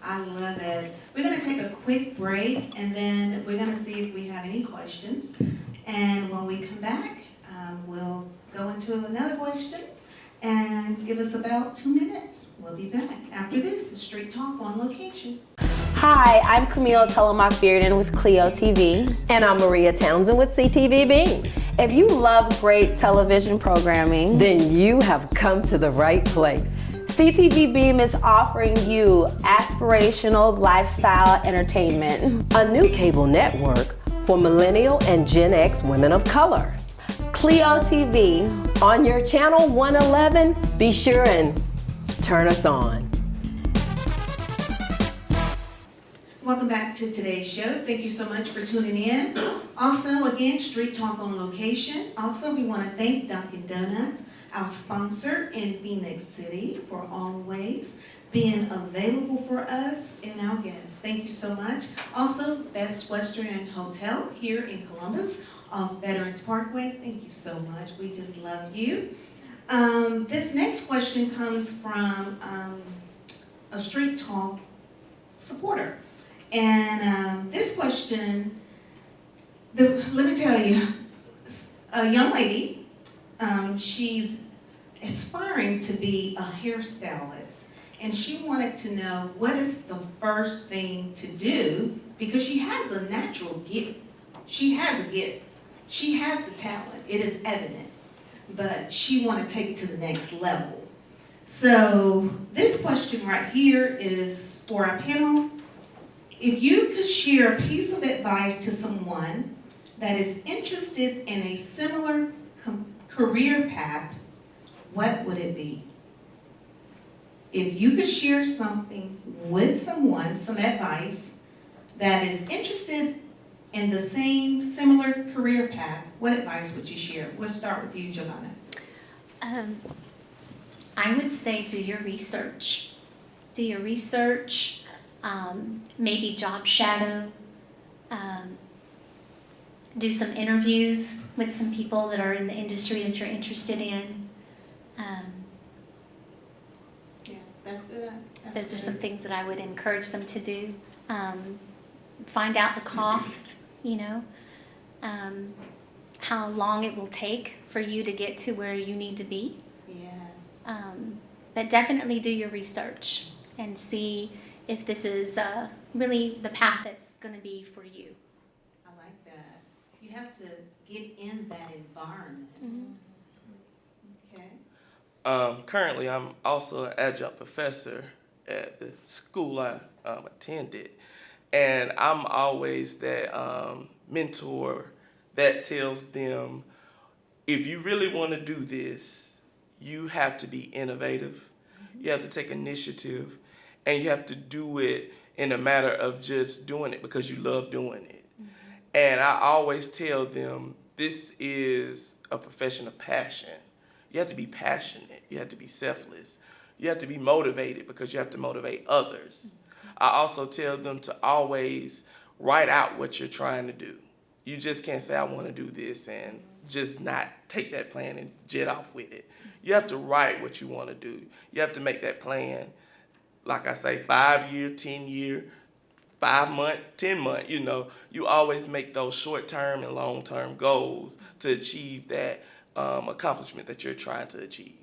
I love it. We're going to take a quick break, and then we're going to see if we have any questions. And when we come back, we'll go into another question and give us about 2 minutes. We'll be back after this. It's Street Talk on Location. Hi, I'm Camille Telemark-Bearden with Clio TV. And I'm Maria Townsend with CTVB. If you love great television programming, then you have come to the right place. CTV Beam is offering you aspirational lifestyle entertainment. A new cable network for millennial and Gen X women of color. Clio TV on your channel 111. Be sure and turn us on. Welcome back to today's show. Thank you so much for tuning in. Also, again, Street Talk on location. Also, we want to thank Dunkin' Donuts, our sponsor in Phoenix City, for always being available for us and our guests. Thank you so much. Also, Best Western Hotel here in Columbus off Veterans Parkway. Thank you so much. We just love you. This next question comes from a Street Talk supporter. And this question, let me tell you, a young lady, she's aspiring to be a hairstylist, and she wanted to know what is the first thing to do, because she has a natural gift. She has a gift. She has the talent. It is evident, but she want to take it to the next level. So this question right here is for our panel. If you could share a piece of advice to someone that is interested in a similar career path, what would it be? If you could share something with someone, some advice that is interested in the same similar career path, what advice would you share? We'll start with you, Giovanna. I would say do your research. Do your research. Maybe job shadow, do some interviews with some people that are in the industry that you're interested in. Yeah, that's good. Those are some things that I would encourage them to do. Find out the cost, how long it will take for you to get to where you need to be. Yes. But definitely do your research and see if this is really the path that's going to be for you. I like that. You have to get in that environment. Mm-hmm. Okay. Currently, I'm also an adjunct professor at the school I attended, and I'm always that mentor that tells them, if you really want to do this, you have to be innovative. You have to take initiative. And you have to do it in a matter of just doing it because you love doing it. Mm-hmm. And I always tell them, this is a profession of passion. You have to be passionate. You have to be selfless. You have to be motivated because you have to motivate others. Mm-hmm. I also tell them to always write out what you're trying to do. You just can't say, I want to do this, and just not take that plan and jet off with it. You have to write what you want to do. You have to make that plan. Like I say, 5 year, 10 year, 5 month, 10 month, you always make those short-term and long-term goals to achieve that accomplishment that you're trying to achieve.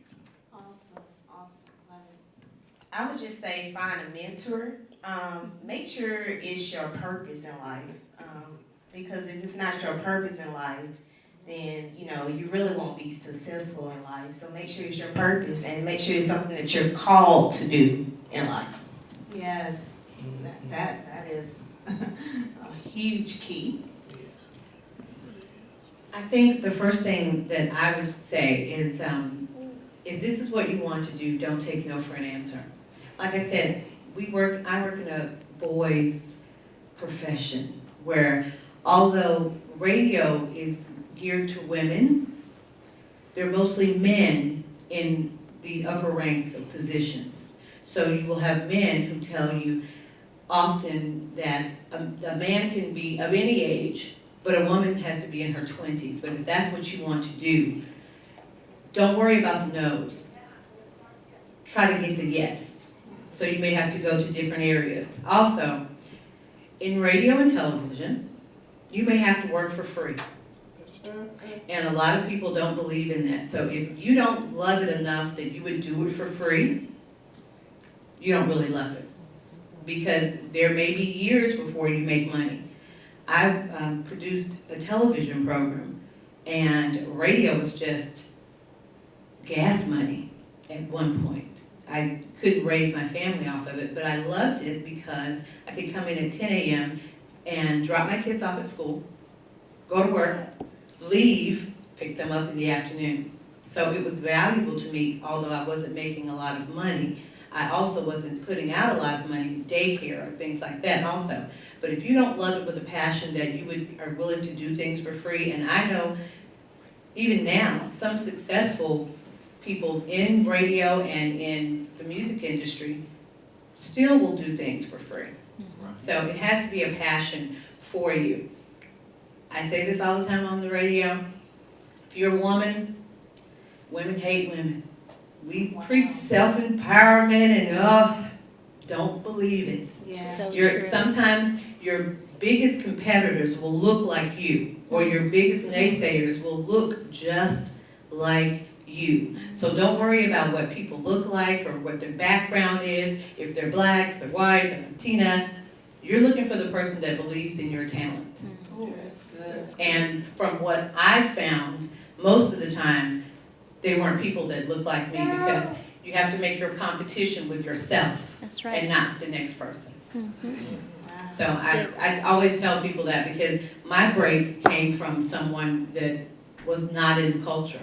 Awesome. Love it. I would just say find a mentor. Make sure it's your purpose in life. Because if it's not your purpose in life, then, you really won't be successful in life. So make sure it's your purpose, and make sure it's something that you're called to do in life. Yes, that is a huge key. I think the first thing that I would say is, if this is what you want to do, don't take no for an answer. Like I said, I work in a boys' profession where, although radio is geared to women, they're mostly men in the upper ranks of positions. So you will have men who tell you often that a man can be of any age, but a woman has to be in her 20s. But if that's what you want to do, don't worry about the no's. Try to get the yes. So you may have to go to different areas. Also, in radio and television, you may have to work for free. And a lot of people don't believe in that. So if you don't love it enough that you would do it for free, you don't really love it. Because there may be years before you make money. I produced a television program, and radio was just gas money at one point. I couldn't raise my family off of it, but I loved it because I could come in at 10 a.m. and drop my kids off at school, go to work, leave, pick them up in the afternoon. So it was valuable to me, although I wasn't making a lot of money. I also wasn't putting out a lot of money in daycare or things like that also. But if you don't love it with a passion that you are willing to do things for free, and I know even now, some successful people in radio and in the music industry still will do things for free. So it has to be a passion for you. I say this all the time on the radio. If you're a woman, women hate women. We preach self-empowerment and don't believe it. Yeah. So true. Sometimes your biggest competitors will look like you, or your biggest naysayers will look just like you. So don't worry about what people look like or what their background is. If they're black, if they're white, they're Latina, you're looking for the person that believes in your talent. Oh, that's good. And from what I've found, most of the time, they weren't people that looked like me, because you have to make your competition with yourself. That's right. And not the next person. Mhm. So I always tell people that, because my break came from someone that was not in the culture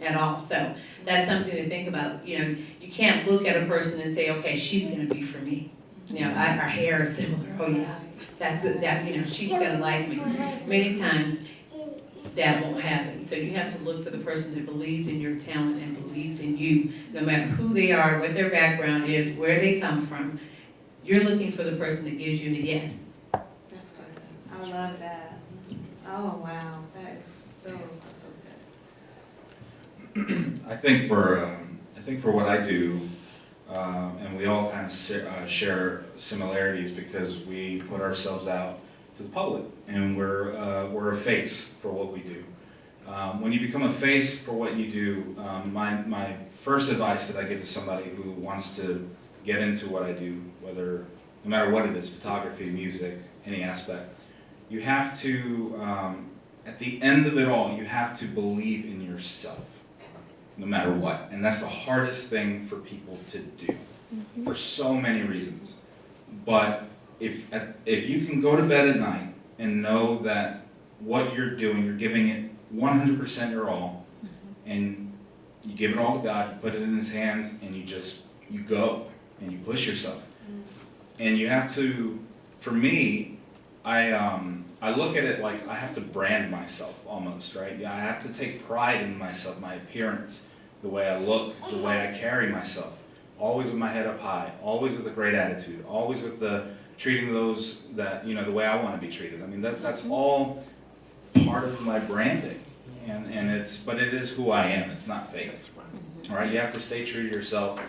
at all. So that's something to think about. You know, you can't look at a person and say, okay, she's gonna be for me. You know, our hair is similar. Oh yeah, she's gonna like me. Many times that won't happen. So you have to look for the person that believes in your talent and believes in you, no matter who they are, what their background is, where they come from. You're looking for the person that gives you the yes. That's good. I love that. Oh, wow. That is so good. I think for what I do, and we all kind of share similarities because we put ourselves out to the public, and we're a face for what we do. When you become a face for what you do, my first advice that I give to somebody who wants to get into what I do, no matter what it is, photography, music, any aspect, you have to, at the end of it all, you have to believe in yourself, no matter what. And that's the hardest thing for people to do, for so many reasons. But if you can go to bed at night and know that what you're doing, you're giving it 100% your all, and you give it all to God, you put it in His hands, and you go, and you push yourself. And you have to, for me, I look at it like I have to brand myself almost, right? Yeah, I have to take pride in myself, my appearance, the way I look, the way I carry myself. Always with my head up high, always with a great attitude, always with treating those that, the way I want to be treated. I mean, that's all part of my branding. But it is who I am, it's not fake. All right, you have to stay true to yourself,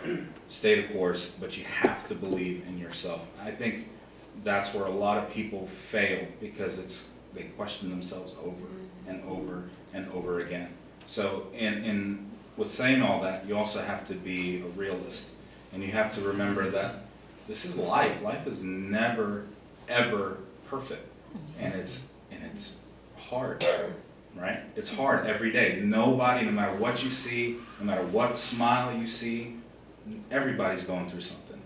stay the course, but you have to believe in yourself. I think that's where a lot of people fail, because they question themselves over and over and over again. So in with saying all that, you also have to be a realist, and you have to remember that this is life. Life is never ever perfect, and it's hard. Right? It's hard every day. Nobody, no matter what you see, no matter what smile you see, everybody's going through something,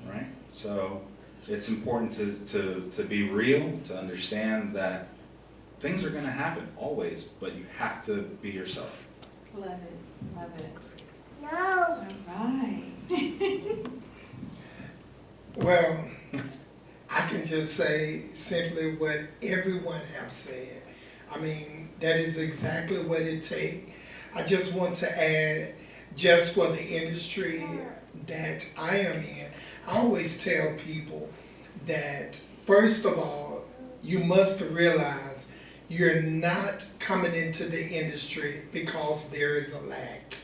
right? So it's important to be real, to understand that things are going to happen always, but you have to be yourself. Love it. Love it. No. All right. Well, I can just say simply what everyone have said. I mean, that is exactly what it takes. I just want to add, just for the industry that I am in, I always tell people that, first of all, you must realize you're not coming into the industry because there is a lack.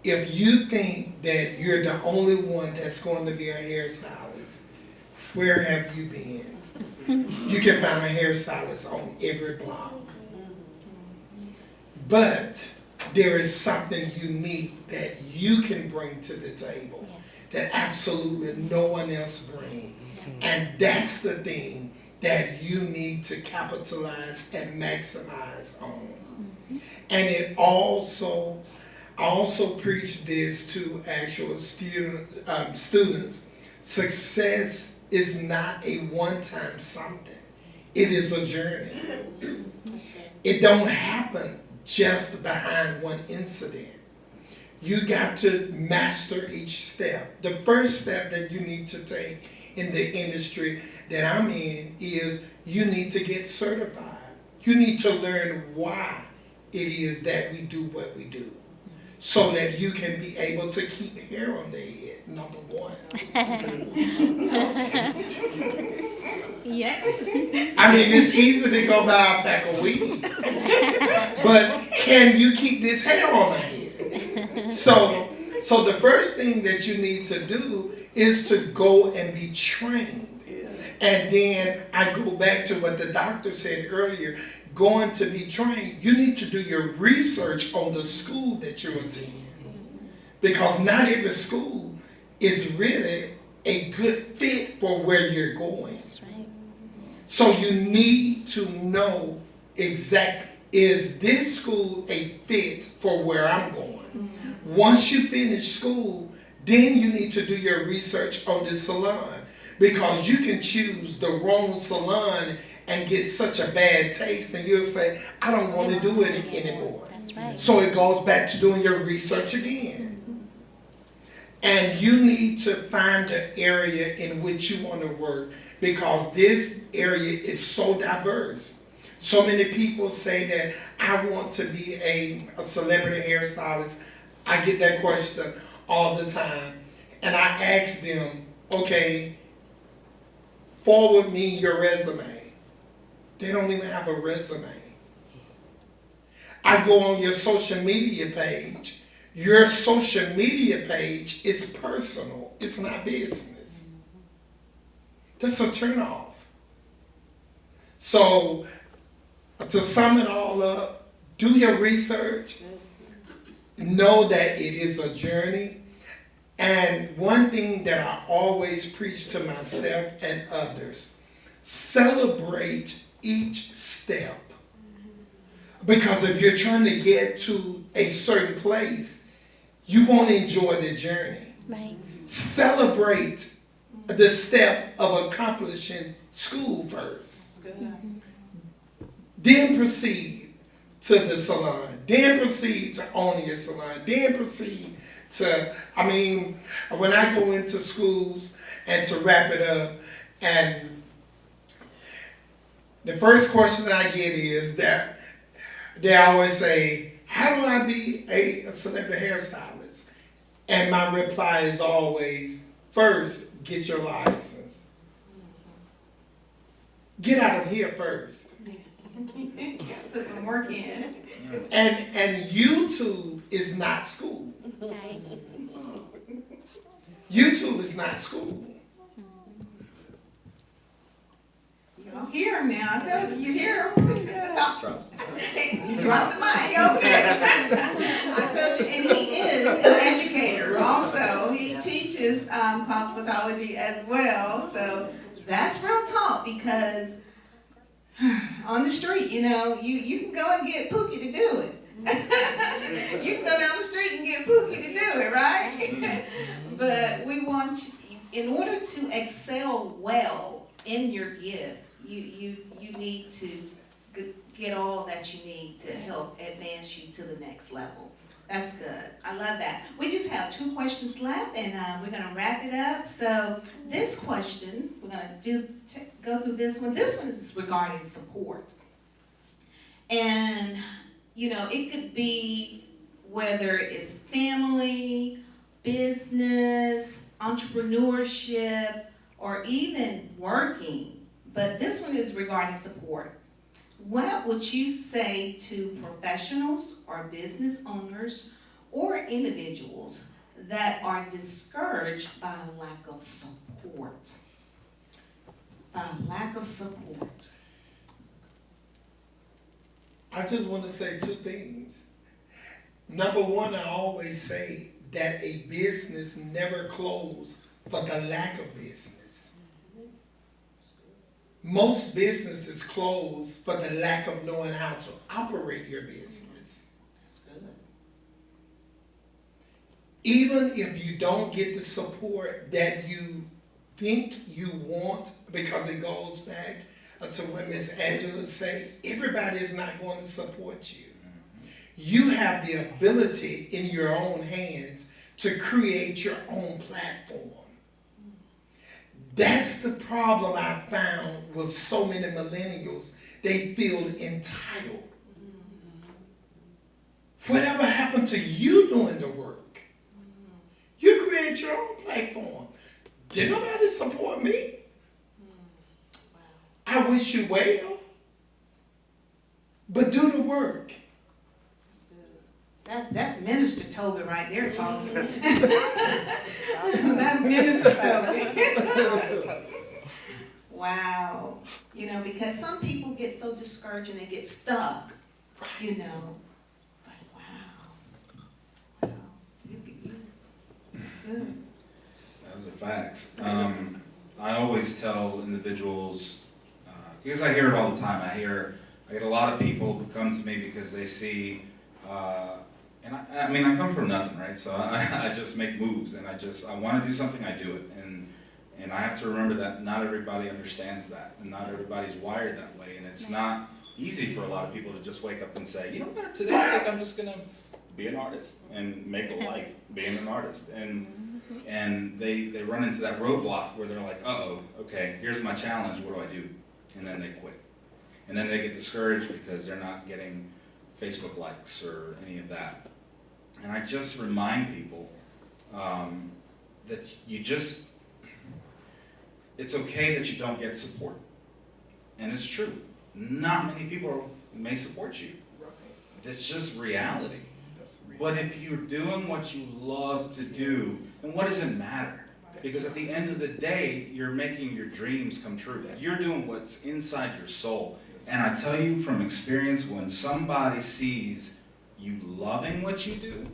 If you think that you're the only one that's going to be a hairstylist, where have you been? You can find a hairstylist on every block. But there is something unique that you can bring to the table that absolutely no one else brings. And that's the thing that you need to capitalize and maximize on. And it also, I also preach this to actual students. Success is not a one-time something. It is a journey. It don't happen just behind one incident. You got to master each step. The first step that you need to take in the industry that I'm in is you need to get certified. You need to learn why it is that we do what we do, so that you can be able to keep hair on the head, number one. Yeah. I mean, it's easy to go buy a pack of weed, but can you keep this hair on the head? So the first thing that you need to do is to go and be trained. And then I go back to what the doctor said earlier, going to be trained, you need to do your research on the school that you attend. Because not every school is really a good fit for where you're going. That's right. So you need to know is this school a fit for where I'm going? Once you finish school, then you need to do your research on the salon. Because you can choose the wrong salon and get such a bad taste, and you'll say, I don't want to do it anymore. That's right. So it goes back to doing your research again. And you need to find the area in which you want to work, because this area is so diverse. So many people say that I want to be a celebrity hairstylist. I get that question all the time. And I ask them, okay, forward me your resume. They don't even have a resume. I go on your social media page. Your social media page is personal. It's not business. That's a turnoff. So, to sum it all up, do your research. Know that it is a journey. And one thing that I always preach to myself and others, celebrate each step. Because if you're trying to get to a certain place, you won't enjoy the journey. Right. Celebrate the step of accomplishing school first. Then proceed to the salon. Then proceed to owning your salon. Then proceed to, when I go into schools, and to wrap it up, and the first question I get is that they always say, how do I be a celebrity hairstylist? And my reply is always, first, get your license. Get out of here first. Put some work in. And YouTube is not school. Right. YouTube is not school. You don't hear him now. I told you hear him. He dropped the mic. Okay. I told you, and he is an educator also. He teaches cosmetology as well. So that's real talk, because on the street, you can go and get Pookie to do it. You can go down the street and get Pookie to do it, right? But we want you, in order to excel well in your gift, you need to get all that you need to help advance you to the next level. That's good. I love that. We just have 2 questions left, and we're going to wrap it up. So this question, we're going to go through this one. This one is regarding support. And, it could be whether it's family, business, entrepreneurship, or even working. But this one is regarding support. What would you say to professionals or business owners or individuals that are discouraged by a lack of support? By a lack of support. I just want to say 2 things. Number one, I always say that a business never closes for the lack of business. Most businesses close for the lack of knowing how to operate your business. even if you don't get the support that you think you want, because it goes back to what Miss Angela said, everybody is not going to support you. You have the ability in your own hands to create your own platform. That's the problem I found with so many millennials. They feel entitled. Whatever happened to you doing the work? You create your own platform. Did nobody support me? I wish you well, but do the work. That's Minister Toby right there talking. That's Minister Toby. Wow. You know, because some people get so discouraged and they get stuck, you know. But wow. That's good. Those are facts. I always tell individuals, because I hear it all the time, I get a lot of people who come to me because they see, and I mean, I come from nothing, right? So I just make moves, and I want to do something, I do it. And I have to remember that not everybody understands that, and not everybody's wired that way, and it's not easy for a lot of people to just wake up and say, you know what, today I think I'm just going to be an artist and make a life being an artist. And they run into that roadblock where they're like, uh-oh, okay, here's my challenge, what do I do? And then they quit. And then they get discouraged because they're not getting Facebook likes or any of that. And I just remind people that it's okay that you don't get support. And it's true. Not many people may support you. It's just reality. But if you're doing what you love to do, then what does it matter? Because at the end of the day, you're making your dreams come true. You're doing what's inside your soul. And I tell you from experience, when somebody sees you loving what you do,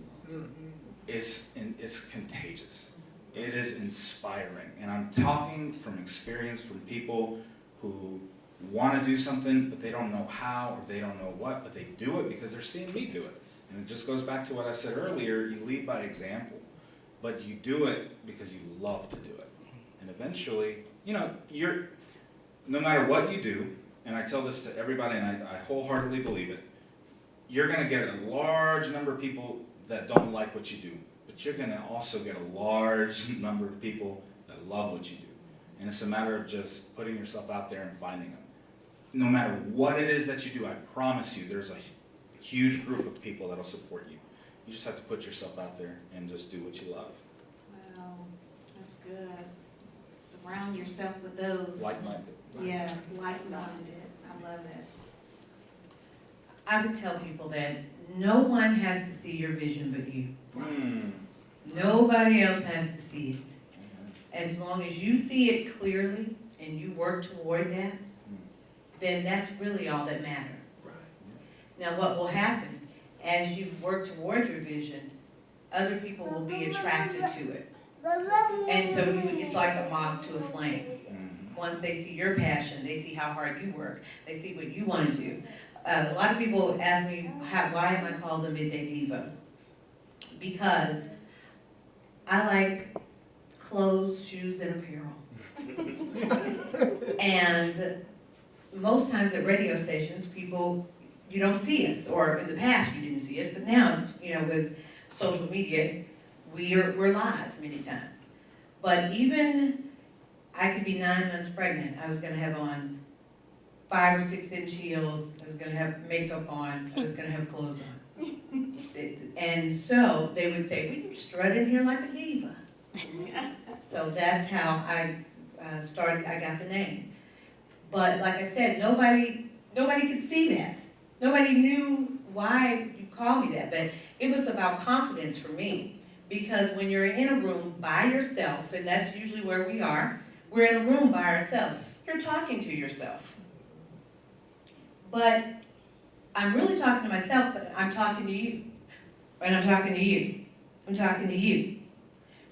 it's contagious. It is inspiring. And I'm talking from experience from people who want to do something, but they don't know how or they don't know what, but they do it because they're seeing me do it. And it just goes back to what I said earlier, you lead by example, but you do it because you love to do it. And eventually, you know, no matter what you do, and I tell this to everybody and I wholeheartedly believe it, you're going to get a large number of people that don't like what you do, but you're going to also get a large number of people that love what you do. And it's a matter of just putting yourself out there and finding them. No matter what it is that you do, I promise you there's a huge group of people that'll support you. You just have to put yourself out there and just do what you love. Wow, that's good. Surround yourself with those. Like-minded. Yeah, like-minded. I love it. I would tell people that no one has to see your vision but you. Nobody else has to see it. As long as you see it clearly and you work toward that, then that's really all that matters. Now what will happen, as you work toward your vision, other people will be attracted to it. And so it's like a moth to a flame. Once they see your passion, they see how hard you work, they see what you want to do. A lot of people ask me, why am I called the Midday Diva? Because I like clothes, shoes, and apparel. And most times at radio stations, you don't see us, or in the past you didn't see us, but now, you know, with social media, we're live many times. But even I could be 9 months pregnant, I was going to have on 5 or 6 inch heels, I was going to have makeup on, I was going to have clothes on. And so they would say, well, you strut in here like a diva. So that's how I started, I got the name. But like I said, nobody could see that. Nobody knew why you called me that, but it was about confidence for me. Because when you're in a room by yourself, and that's usually where we are, we're in a room by ourselves, you're talking to yourself. But I'm really talking to myself, but I'm talking to you. And I'm talking to you. I'm talking to you.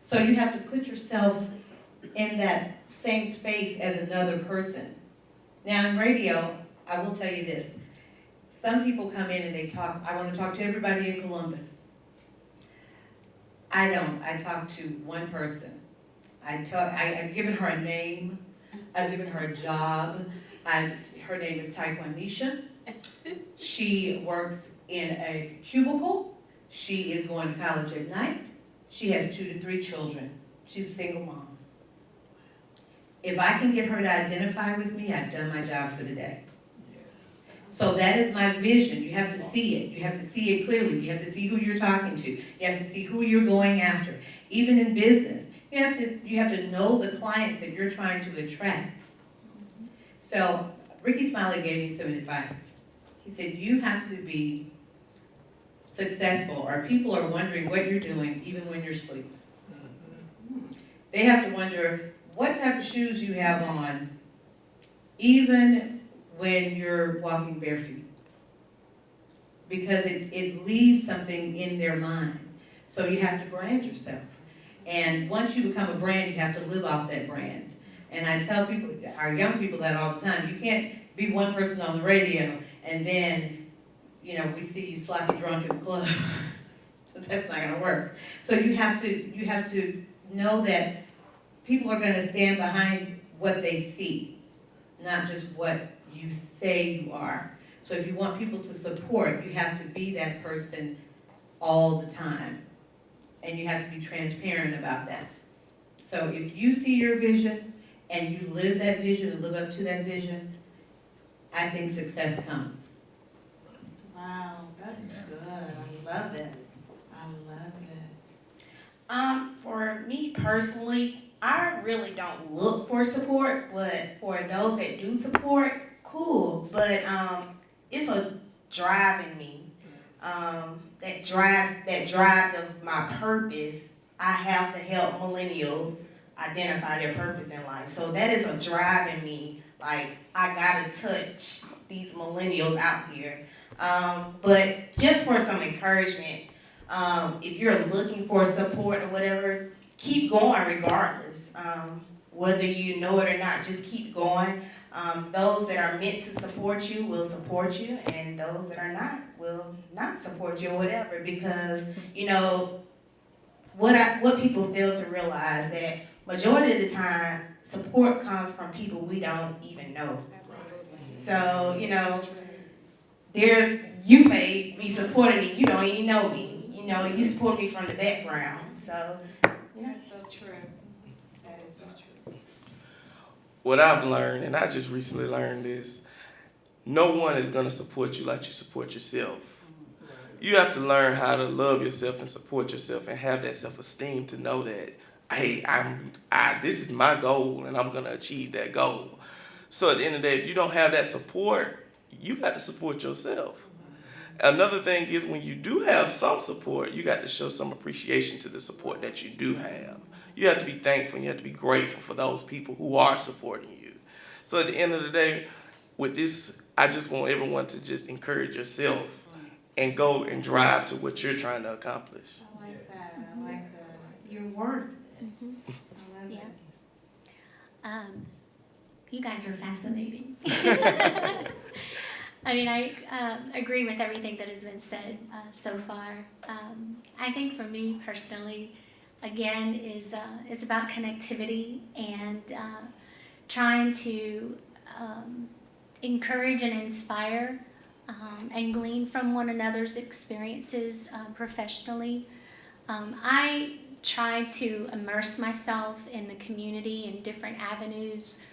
So you have to put yourself in that same space as another person. Now in radio, I will tell you this. Some people come in and they talk, I want to talk to everybody in Columbus. I don't. I talk to one person. I've given her a name. I've given her a job. Her name is Taekwonisha. She works in a cubicle. She is going to college at night. She has 2 to 3 children. She's a single mom. If I can get her to identify with me, I've done my job for the day. So that is my vision. You have to see it. You have to see it clearly. You have to see who you're talking to. You have to see who you're going after. Even in business, you have to know the clients that you're trying to attract. So Ricky Smiley gave me some advice. He said, you have to be successful, or people are wondering what you're doing even when you're asleep. They have to wonder what type of shoes you have on even when you're walking bare feet, because it leaves something in their mind. So you have to brand yourself. And once you become a brand, you have to live off that brand. And I tell people, our young people, that all the time. You can't be one person on the radio and then, we see you sloppy drunk in the club. That's not gonna work. So you have to know that people are gonna stand behind what they see, not just what you say you are. So if you want people to support, you have to be that person all the time. And you have to be transparent about that. So if you see your vision and you live that vision and live up to that vision, I think success comes. Wow, that is good. I love it. I love it. For me personally, I really don't look for support, but for those that do support, cool. But it's a drive in me. That drive of my purpose. I have to help millennials identify their purpose in life. So that is a drive in me. Like, I gotta touch these millennials out here. But just for some encouragement, if you're looking for support or whatever, keep going regardless. Whether you know it or not, just keep going. Those that are meant to support you will support you, and those that are not will not support you or whatever, because, what people fail to realize that majority of the time, support comes from people we don't even know. So, you may be supporting me, you don't even know me. You support me from the background. So, That's so true. That is so true. What I've learned, and I just recently learned this, no one is going to support you like you support yourself. You have to learn how to love yourself and support yourself and have that self-esteem to know that, hey, this is my goal and I'm going to achieve that goal. So at the end of the day, if you don't have that support, you got to support yourself. Another thing is, when you do have some support, you got to show some appreciation to the support that you do have. You have to be thankful and you have to be grateful for those people who are supporting you. So at the end of the day, with this, I just want everyone to just encourage yourself and go and drive to what you're trying to accomplish. I like that. I like that. You're worth it. I love it. You guys are fascinating. I mean, I agree with everything that has been said so far. I think for me personally, again, is about connectivity and trying to encourage and inspire and glean from one another's experiences professionally. I try to immerse myself in the community in different avenues.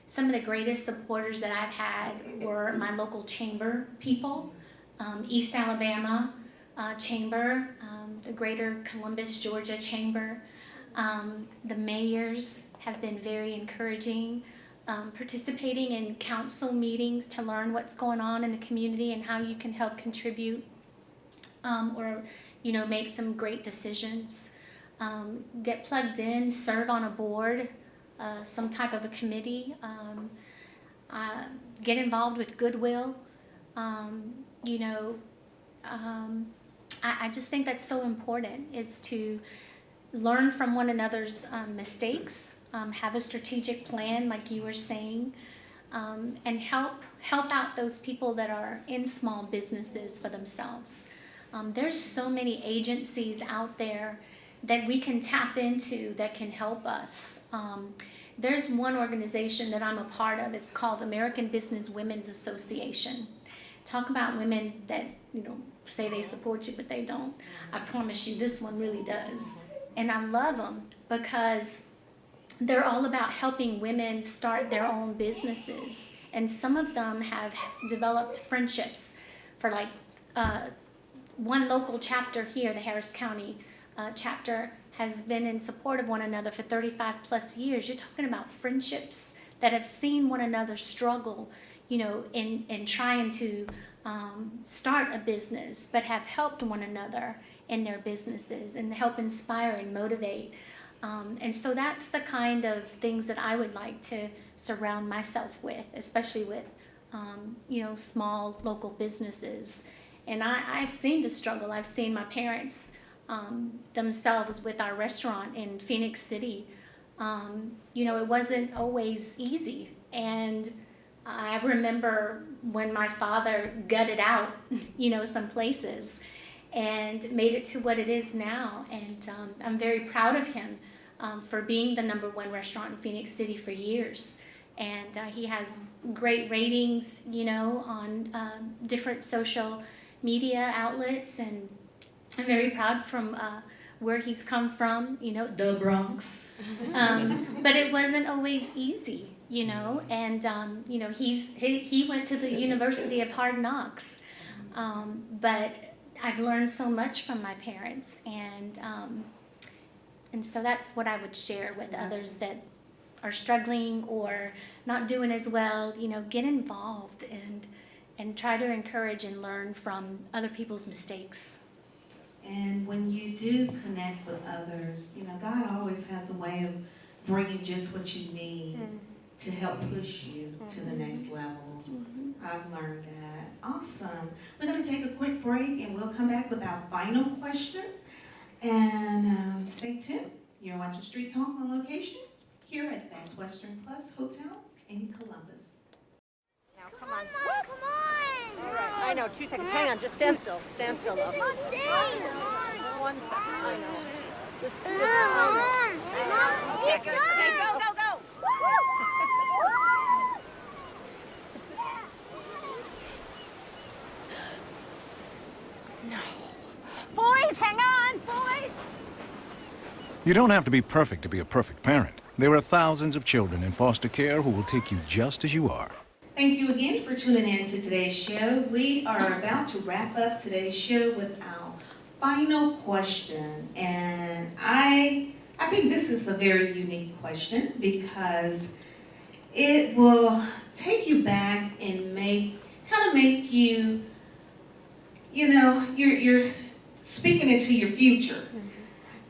Some of the greatest supporters that I've had were my local chamber people, East Alabama Chamber, the Greater Columbus, Georgia Chamber. The mayors have been very encouraging, participating in council meetings to learn what's going on in the community and how you can help contribute or make some great decisions. Get plugged in, serve on a board, some type of a committee, get involved with Goodwill. I just think that's so important, is to learn from one another's mistakes, have a strategic plan like you were saying, and help out those people that are in small businesses for themselves. There's so many agencies out there that we can tap into that can help us. There's one organization that I'm a part of. It's called American Business Women's Association. Talk about women that, say they support you, but they don't. I promise you, this one really does. And I love them because they're all about helping women start their own businesses. And some of them have developed friendships for one local chapter here, the Harris County chapter, has been in support of one another for 35 plus years. You're talking about friendships that have seen one another struggle, in trying to start a business, but have helped one another in their businesses and help inspire and motivate. And so that's the kind of things that I would like to surround myself with, especially with, small local businesses. And I've seen the struggle. I've seen my parents themselves with our restaurant in Phoenix City. It wasn't always easy. And I remember when my father gutted out, some places and made it to what it is now. And I'm very proud of him for being the #1 restaurant in Phoenix City for years. And he has great ratings, on different social media outlets. And I'm very proud from where he's come from, the Bronx. But it wasn't always easy, and, he went to the University of Hard Knocks. But I've learned so much from my parents, and so that's what I would share with others that are struggling or not doing as well. Get involved and try to encourage and learn from other people's mistakes. And when you do connect with others, God always has a way of bringing just what you need to help push you to the next level. I've learned that. Awesome. We're going to take a quick break and we'll come back with our final question. And stay tuned. You're watching Street Talk on location here at Best Western Plus Hotel in Columbus. Now, come on. Come on. All right. I know. 2 seconds. Hang on. Just stand still. Stand still, love. 1 second. I know. Just I know. Okay, go, go, go. No. Boys, hang on, boys. You don't have to be perfect to be a perfect parent. There are thousands of children in foster care who will take you just as you are. Thank you again for tuning in to today's show. We are about to wrap up today's show with our final question. And I think this is a very unique question because it will take you back and make you, you're speaking into your future.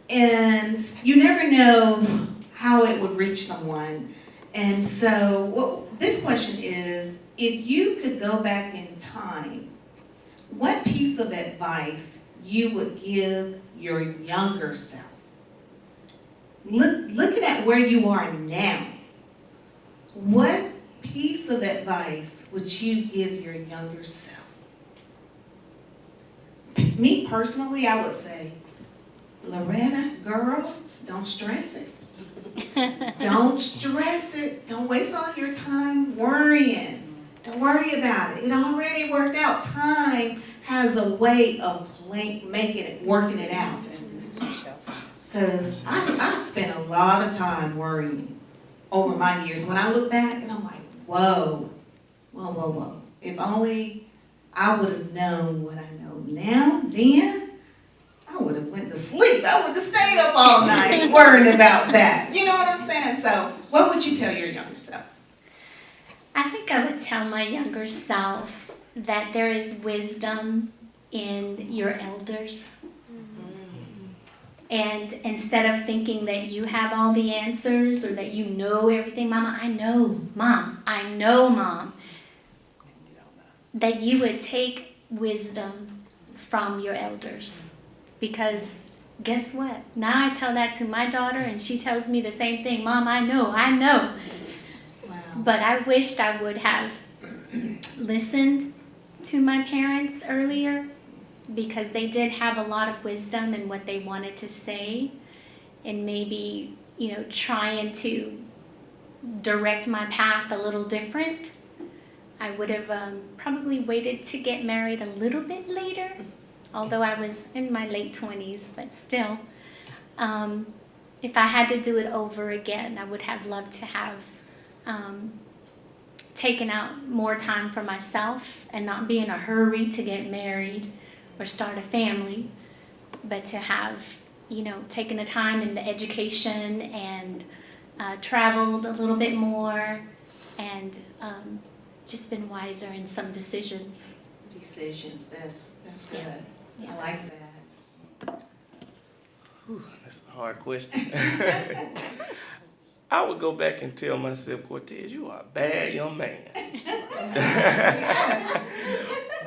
And you never know how it would reach someone. And so this question is, if you could go back in time, what piece of advice you would give your younger self? Looking at where you are now, what piece of advice would you give your younger self? Me personally, I would say, Loretta, girl, don't stress it. Don't stress it. Don't waste all your time worrying. Don't worry about it. It already worked out. Time has a way of working it out. Because I've spent a lot of time worrying over my years. When I look back and I'm like, whoa. If only I would have known what I know now, then I would have went to sleep. I would have stayed up all night worrying about that. You know what I'm saying? So what would you tell your younger self? I think I would tell my younger self that there is wisdom in your elders. And instead of thinking that you have all the answers or that you know everything, Mama, I know, Mom, I know, Mom, that you would take wisdom from your elders. Because guess what? Now I tell that to my daughter and she tells me the same thing. Mom, I know. Wow. But I wished I would have listened to my parents earlier because they did have a lot of wisdom in what they wanted to say, and maybe, trying to direct my path a little different. I would have probably waited to get married a little bit later, although I was in my late 20s, but still. If I had to do it over again, I would have loved to have taken out more time for myself and not be in a hurry to get married or start a family, but to have, taken the time in the education and traveled a little bit more and just been wiser in some decisions. Decisions, that's good. Yeah. I like that. Whew, that's a hard question. I would go back and tell myself, Cortez, you are a bad young man.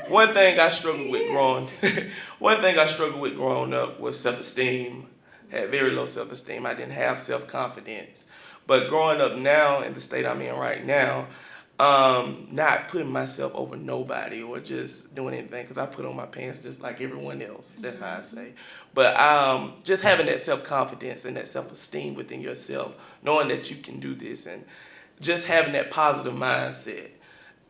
One thing I struggled with growing up was self-esteem. Had very low self-esteem. I didn't have self-confidence. But growing up now in the state I'm in right now, not putting myself over nobody or just doing anything, because I put on my pants just like everyone else. That's how I say. But just having that self-confidence and that self-esteem within yourself, knowing that you can do this, and just having that positive mindset.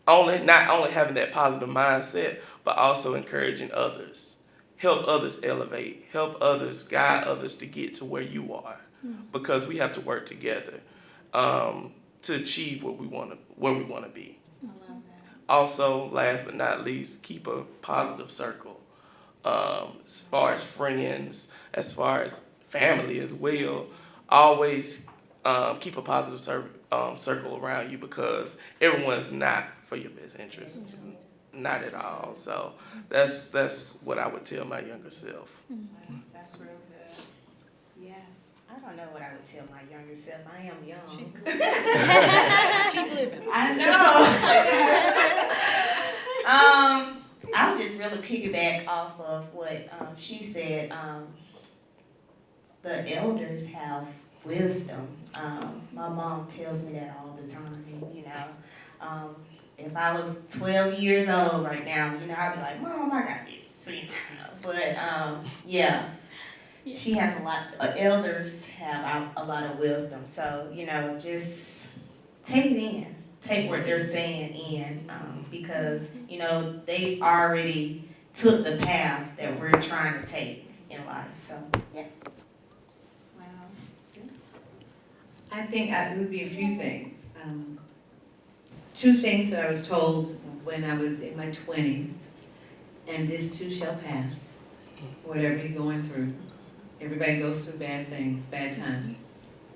Not only having that positive mindset, but also encouraging others. Help others elevate. Help others, guide others to get to where you are. Because we have to work together to achieve where we want to be. I love that. Also, last but not least, keep a positive circle. As far as friends, as far as family as well, always keep a positive circle around you, because everyone's not for your best interest. Not at all. So that's what I would tell my younger self. That's real good. Yes. I don't know what I would tell my younger self. I am young. Keep living. I know. I was just really piggyback off of what she said. The elders have wisdom. My mom tells me that all the time. If I was 12 years old right now, I'd be like, Mom, I got this. But yeah. She has a lot, elders have a lot of wisdom. So, just take it in. Take what they're saying in, because, they already took the path that we're trying to take in life. So, yeah. Wow. I think it would be a few things. Two things that I was told when I was in my 20s, and this too shall pass, whatever you're going through. Everybody goes through bad things, bad times.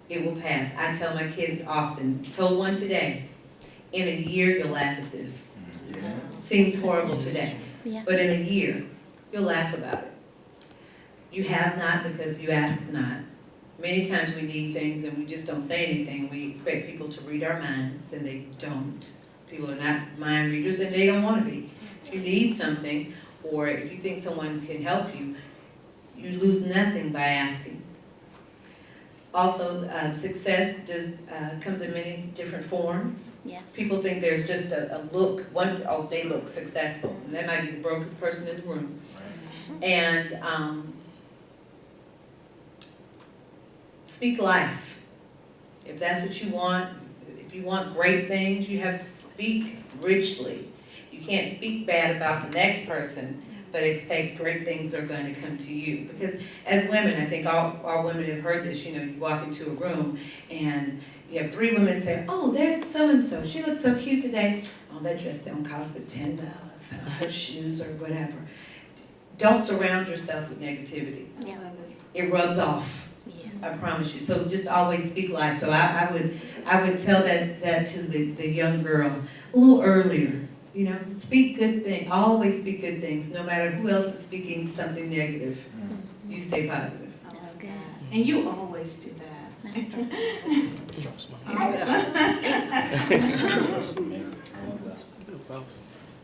It will pass. I tell my kids often, told one today, in a year you'll laugh at this. Yeah. Seems horrible today, Yeah. but in a year you'll laugh about it. You have not because you ask not. Many times we need things and we just don't say anything. We expect people to read our minds, and they don't. People are not mind readers, and they don't want to be. If you need something, or if you think someone can help you, you lose nothing by asking. Also, success comes in many different forms. Yes. People think there's just a look, they look successful. And that might be the brokest person in the room. And speak life. If that's what you want, if you want great things, you have to speak richly. You can't speak bad about the next person, but expect great things are going to come to you. Because as women, I think all women have heard this, you walk into a room and you have 3 women say, oh, there's so-and-so, she looks so cute today. Oh, that dress don't cost but $10, her shoes or whatever. Don't surround yourself with negativity. Yeah. It rubs off. Yes. I promise you. So just always speak life. So I would tell that to the young girl a little earlier. Speak good things. Always speak good things, no matter who else is speaking something negative. You stay positive. That's good. And you always do that. That's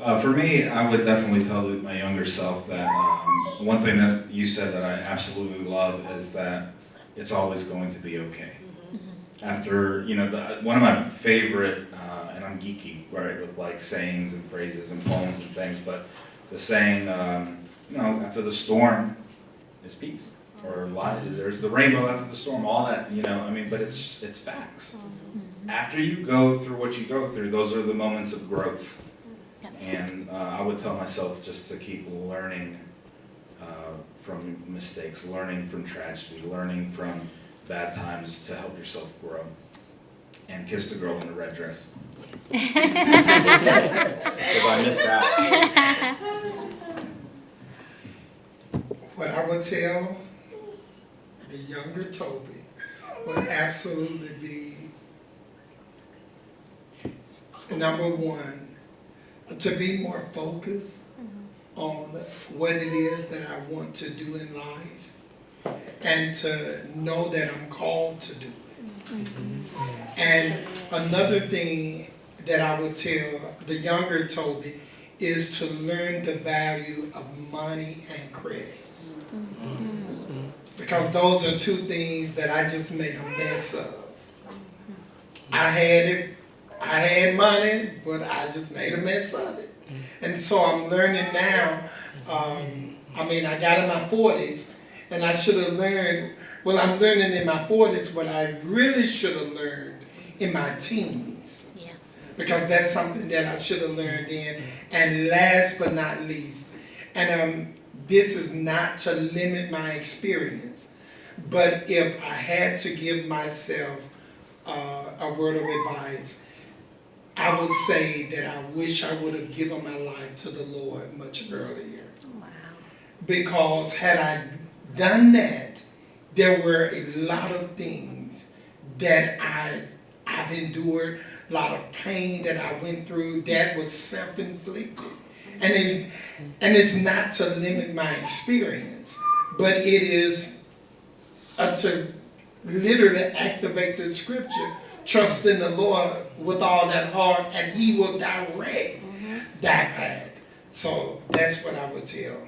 right. For me, I would definitely tell my younger self that one thing that you said that I absolutely love is that it's always going to be okay. After, one of my favorite, and I'm geeky, right, with like sayings and phrases and poems and things, but the saying, after the storm is peace, or light, there's the rainbow after the storm, all that, but it's facts. After you go through what you go through, those are the moments of growth. And I would tell myself just to keep learning from mistakes, learning from tragedy, learning from bad times to help yourself grow. And kiss the girl in the red dress. Because I missed out. What I would tell the younger Toby would absolutely be, number one, to be more focused on what it is that I want to do in life, and to know that I'm called to do it. And another thing that I would tell the younger Toby is to learn the value of money and credit. Because those are two things that I just made a mess of. I had money, but I just made a mess of it. And so I'm learning now, I got in my 40s, and I should have learned, I'm learning in my 40s what I really should have learned in my teens. Yeah. Because that's something that I should have learned in. And last but not least, and this is not to limit my experience, but if I had to give myself a word of advice, I would say that I wish I would have given my life to the Lord much earlier. Wow. Because had I done that, there were a lot of things that I've endured, a lot of pain that I went through that was self-inflicted. And it's not to limit my experience, but it is to literally activate the scripture. Trust in the Lord with all that heart, and He will direct that path. So that's what I would tell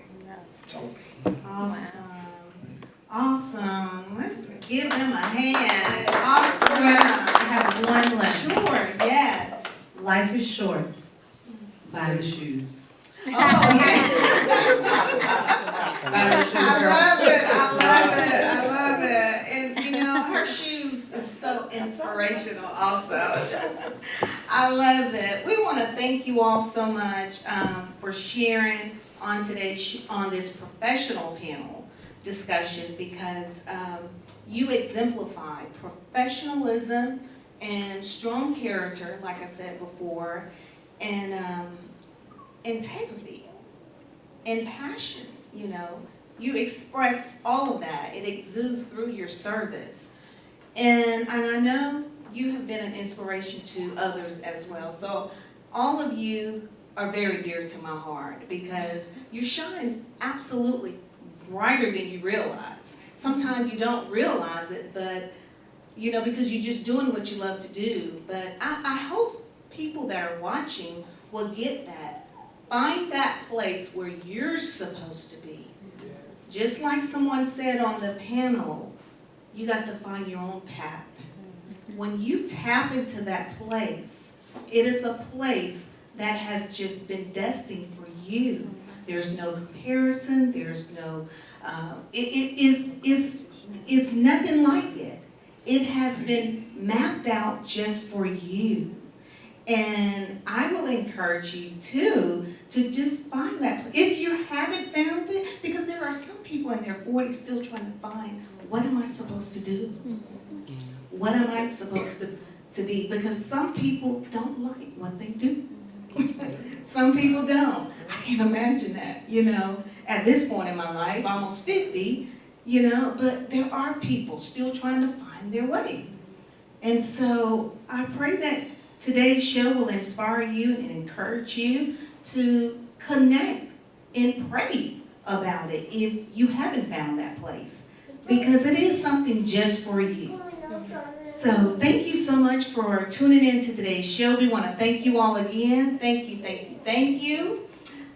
Toby. Awesome. Awesome. Let's give them a hand. Awesome. I have one left. Sure, yes. Life is short. Buy the shoes. Oh, yeah. I love it. And her shoes is so inspirational also. I love it. We want to thank you all so much for sharing on this professional panel discussion, because you exemplify professionalism and strong character, like I said before, and integrity and passion. You express all of that. It exudes through your service. And I know you have been an inspiration to others as well. So all of you are very dear to my heart, because you shine absolutely brighter than you realize. Sometimes you don't realize it, but because you're just doing what you love to do. But I hope people that are watching will get that. Find that place where you're supposed to be. Yes. Just like someone said on the panel, you got to find your own path. When you tap into that place, it is a place that has just been destined for you. There's no comparison. There's no, it's nothing like it. It has been mapped out just for you. And I will encourage you too to just find that place. If you haven't found it, because there are some people in their 40s still trying to find, what am I supposed to do? What am I supposed to be? Because some people don't like what they do. Some people don't. I can't imagine that, at this point in my life, almost 50, but there are people still trying to find their way. And so I pray that today's show will inspire you and encourage you to connect and pray about it if you haven't found that place, because it is something just for you. So thank you so much for tuning in to today's show. We want to thank you all again. Thank you, thank you, thank you.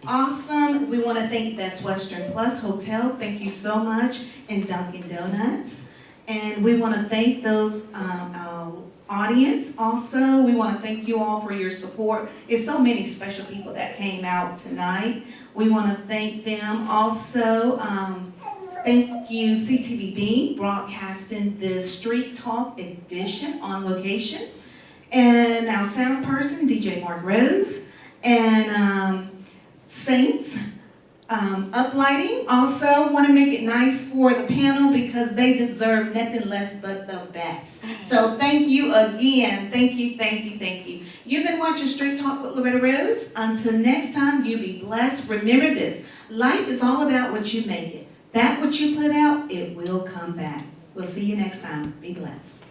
Awesome. We want to thank Best Western Plus Hotel. Thank you so much. And Dunkin' Donuts. And we want to thank those audience also. We want to thank you all for your support. It's so many special people that came out tonight. We want to thank them also. Thank you, CTVB, broadcasting this Street Talk edition on location. And our sound person, DJ Mark Rose, and Saints Uplighting. Also want to make it nice for the panel because they deserve nothing less but the best. So thank you again. Thank you, thank you, thank you. You've been watching Street Talk with Loretta Rose. Until next time, you be blessed. Remember this, life is all about what you make it. That what you put out, it will come back. We'll see you next time. Be blessed.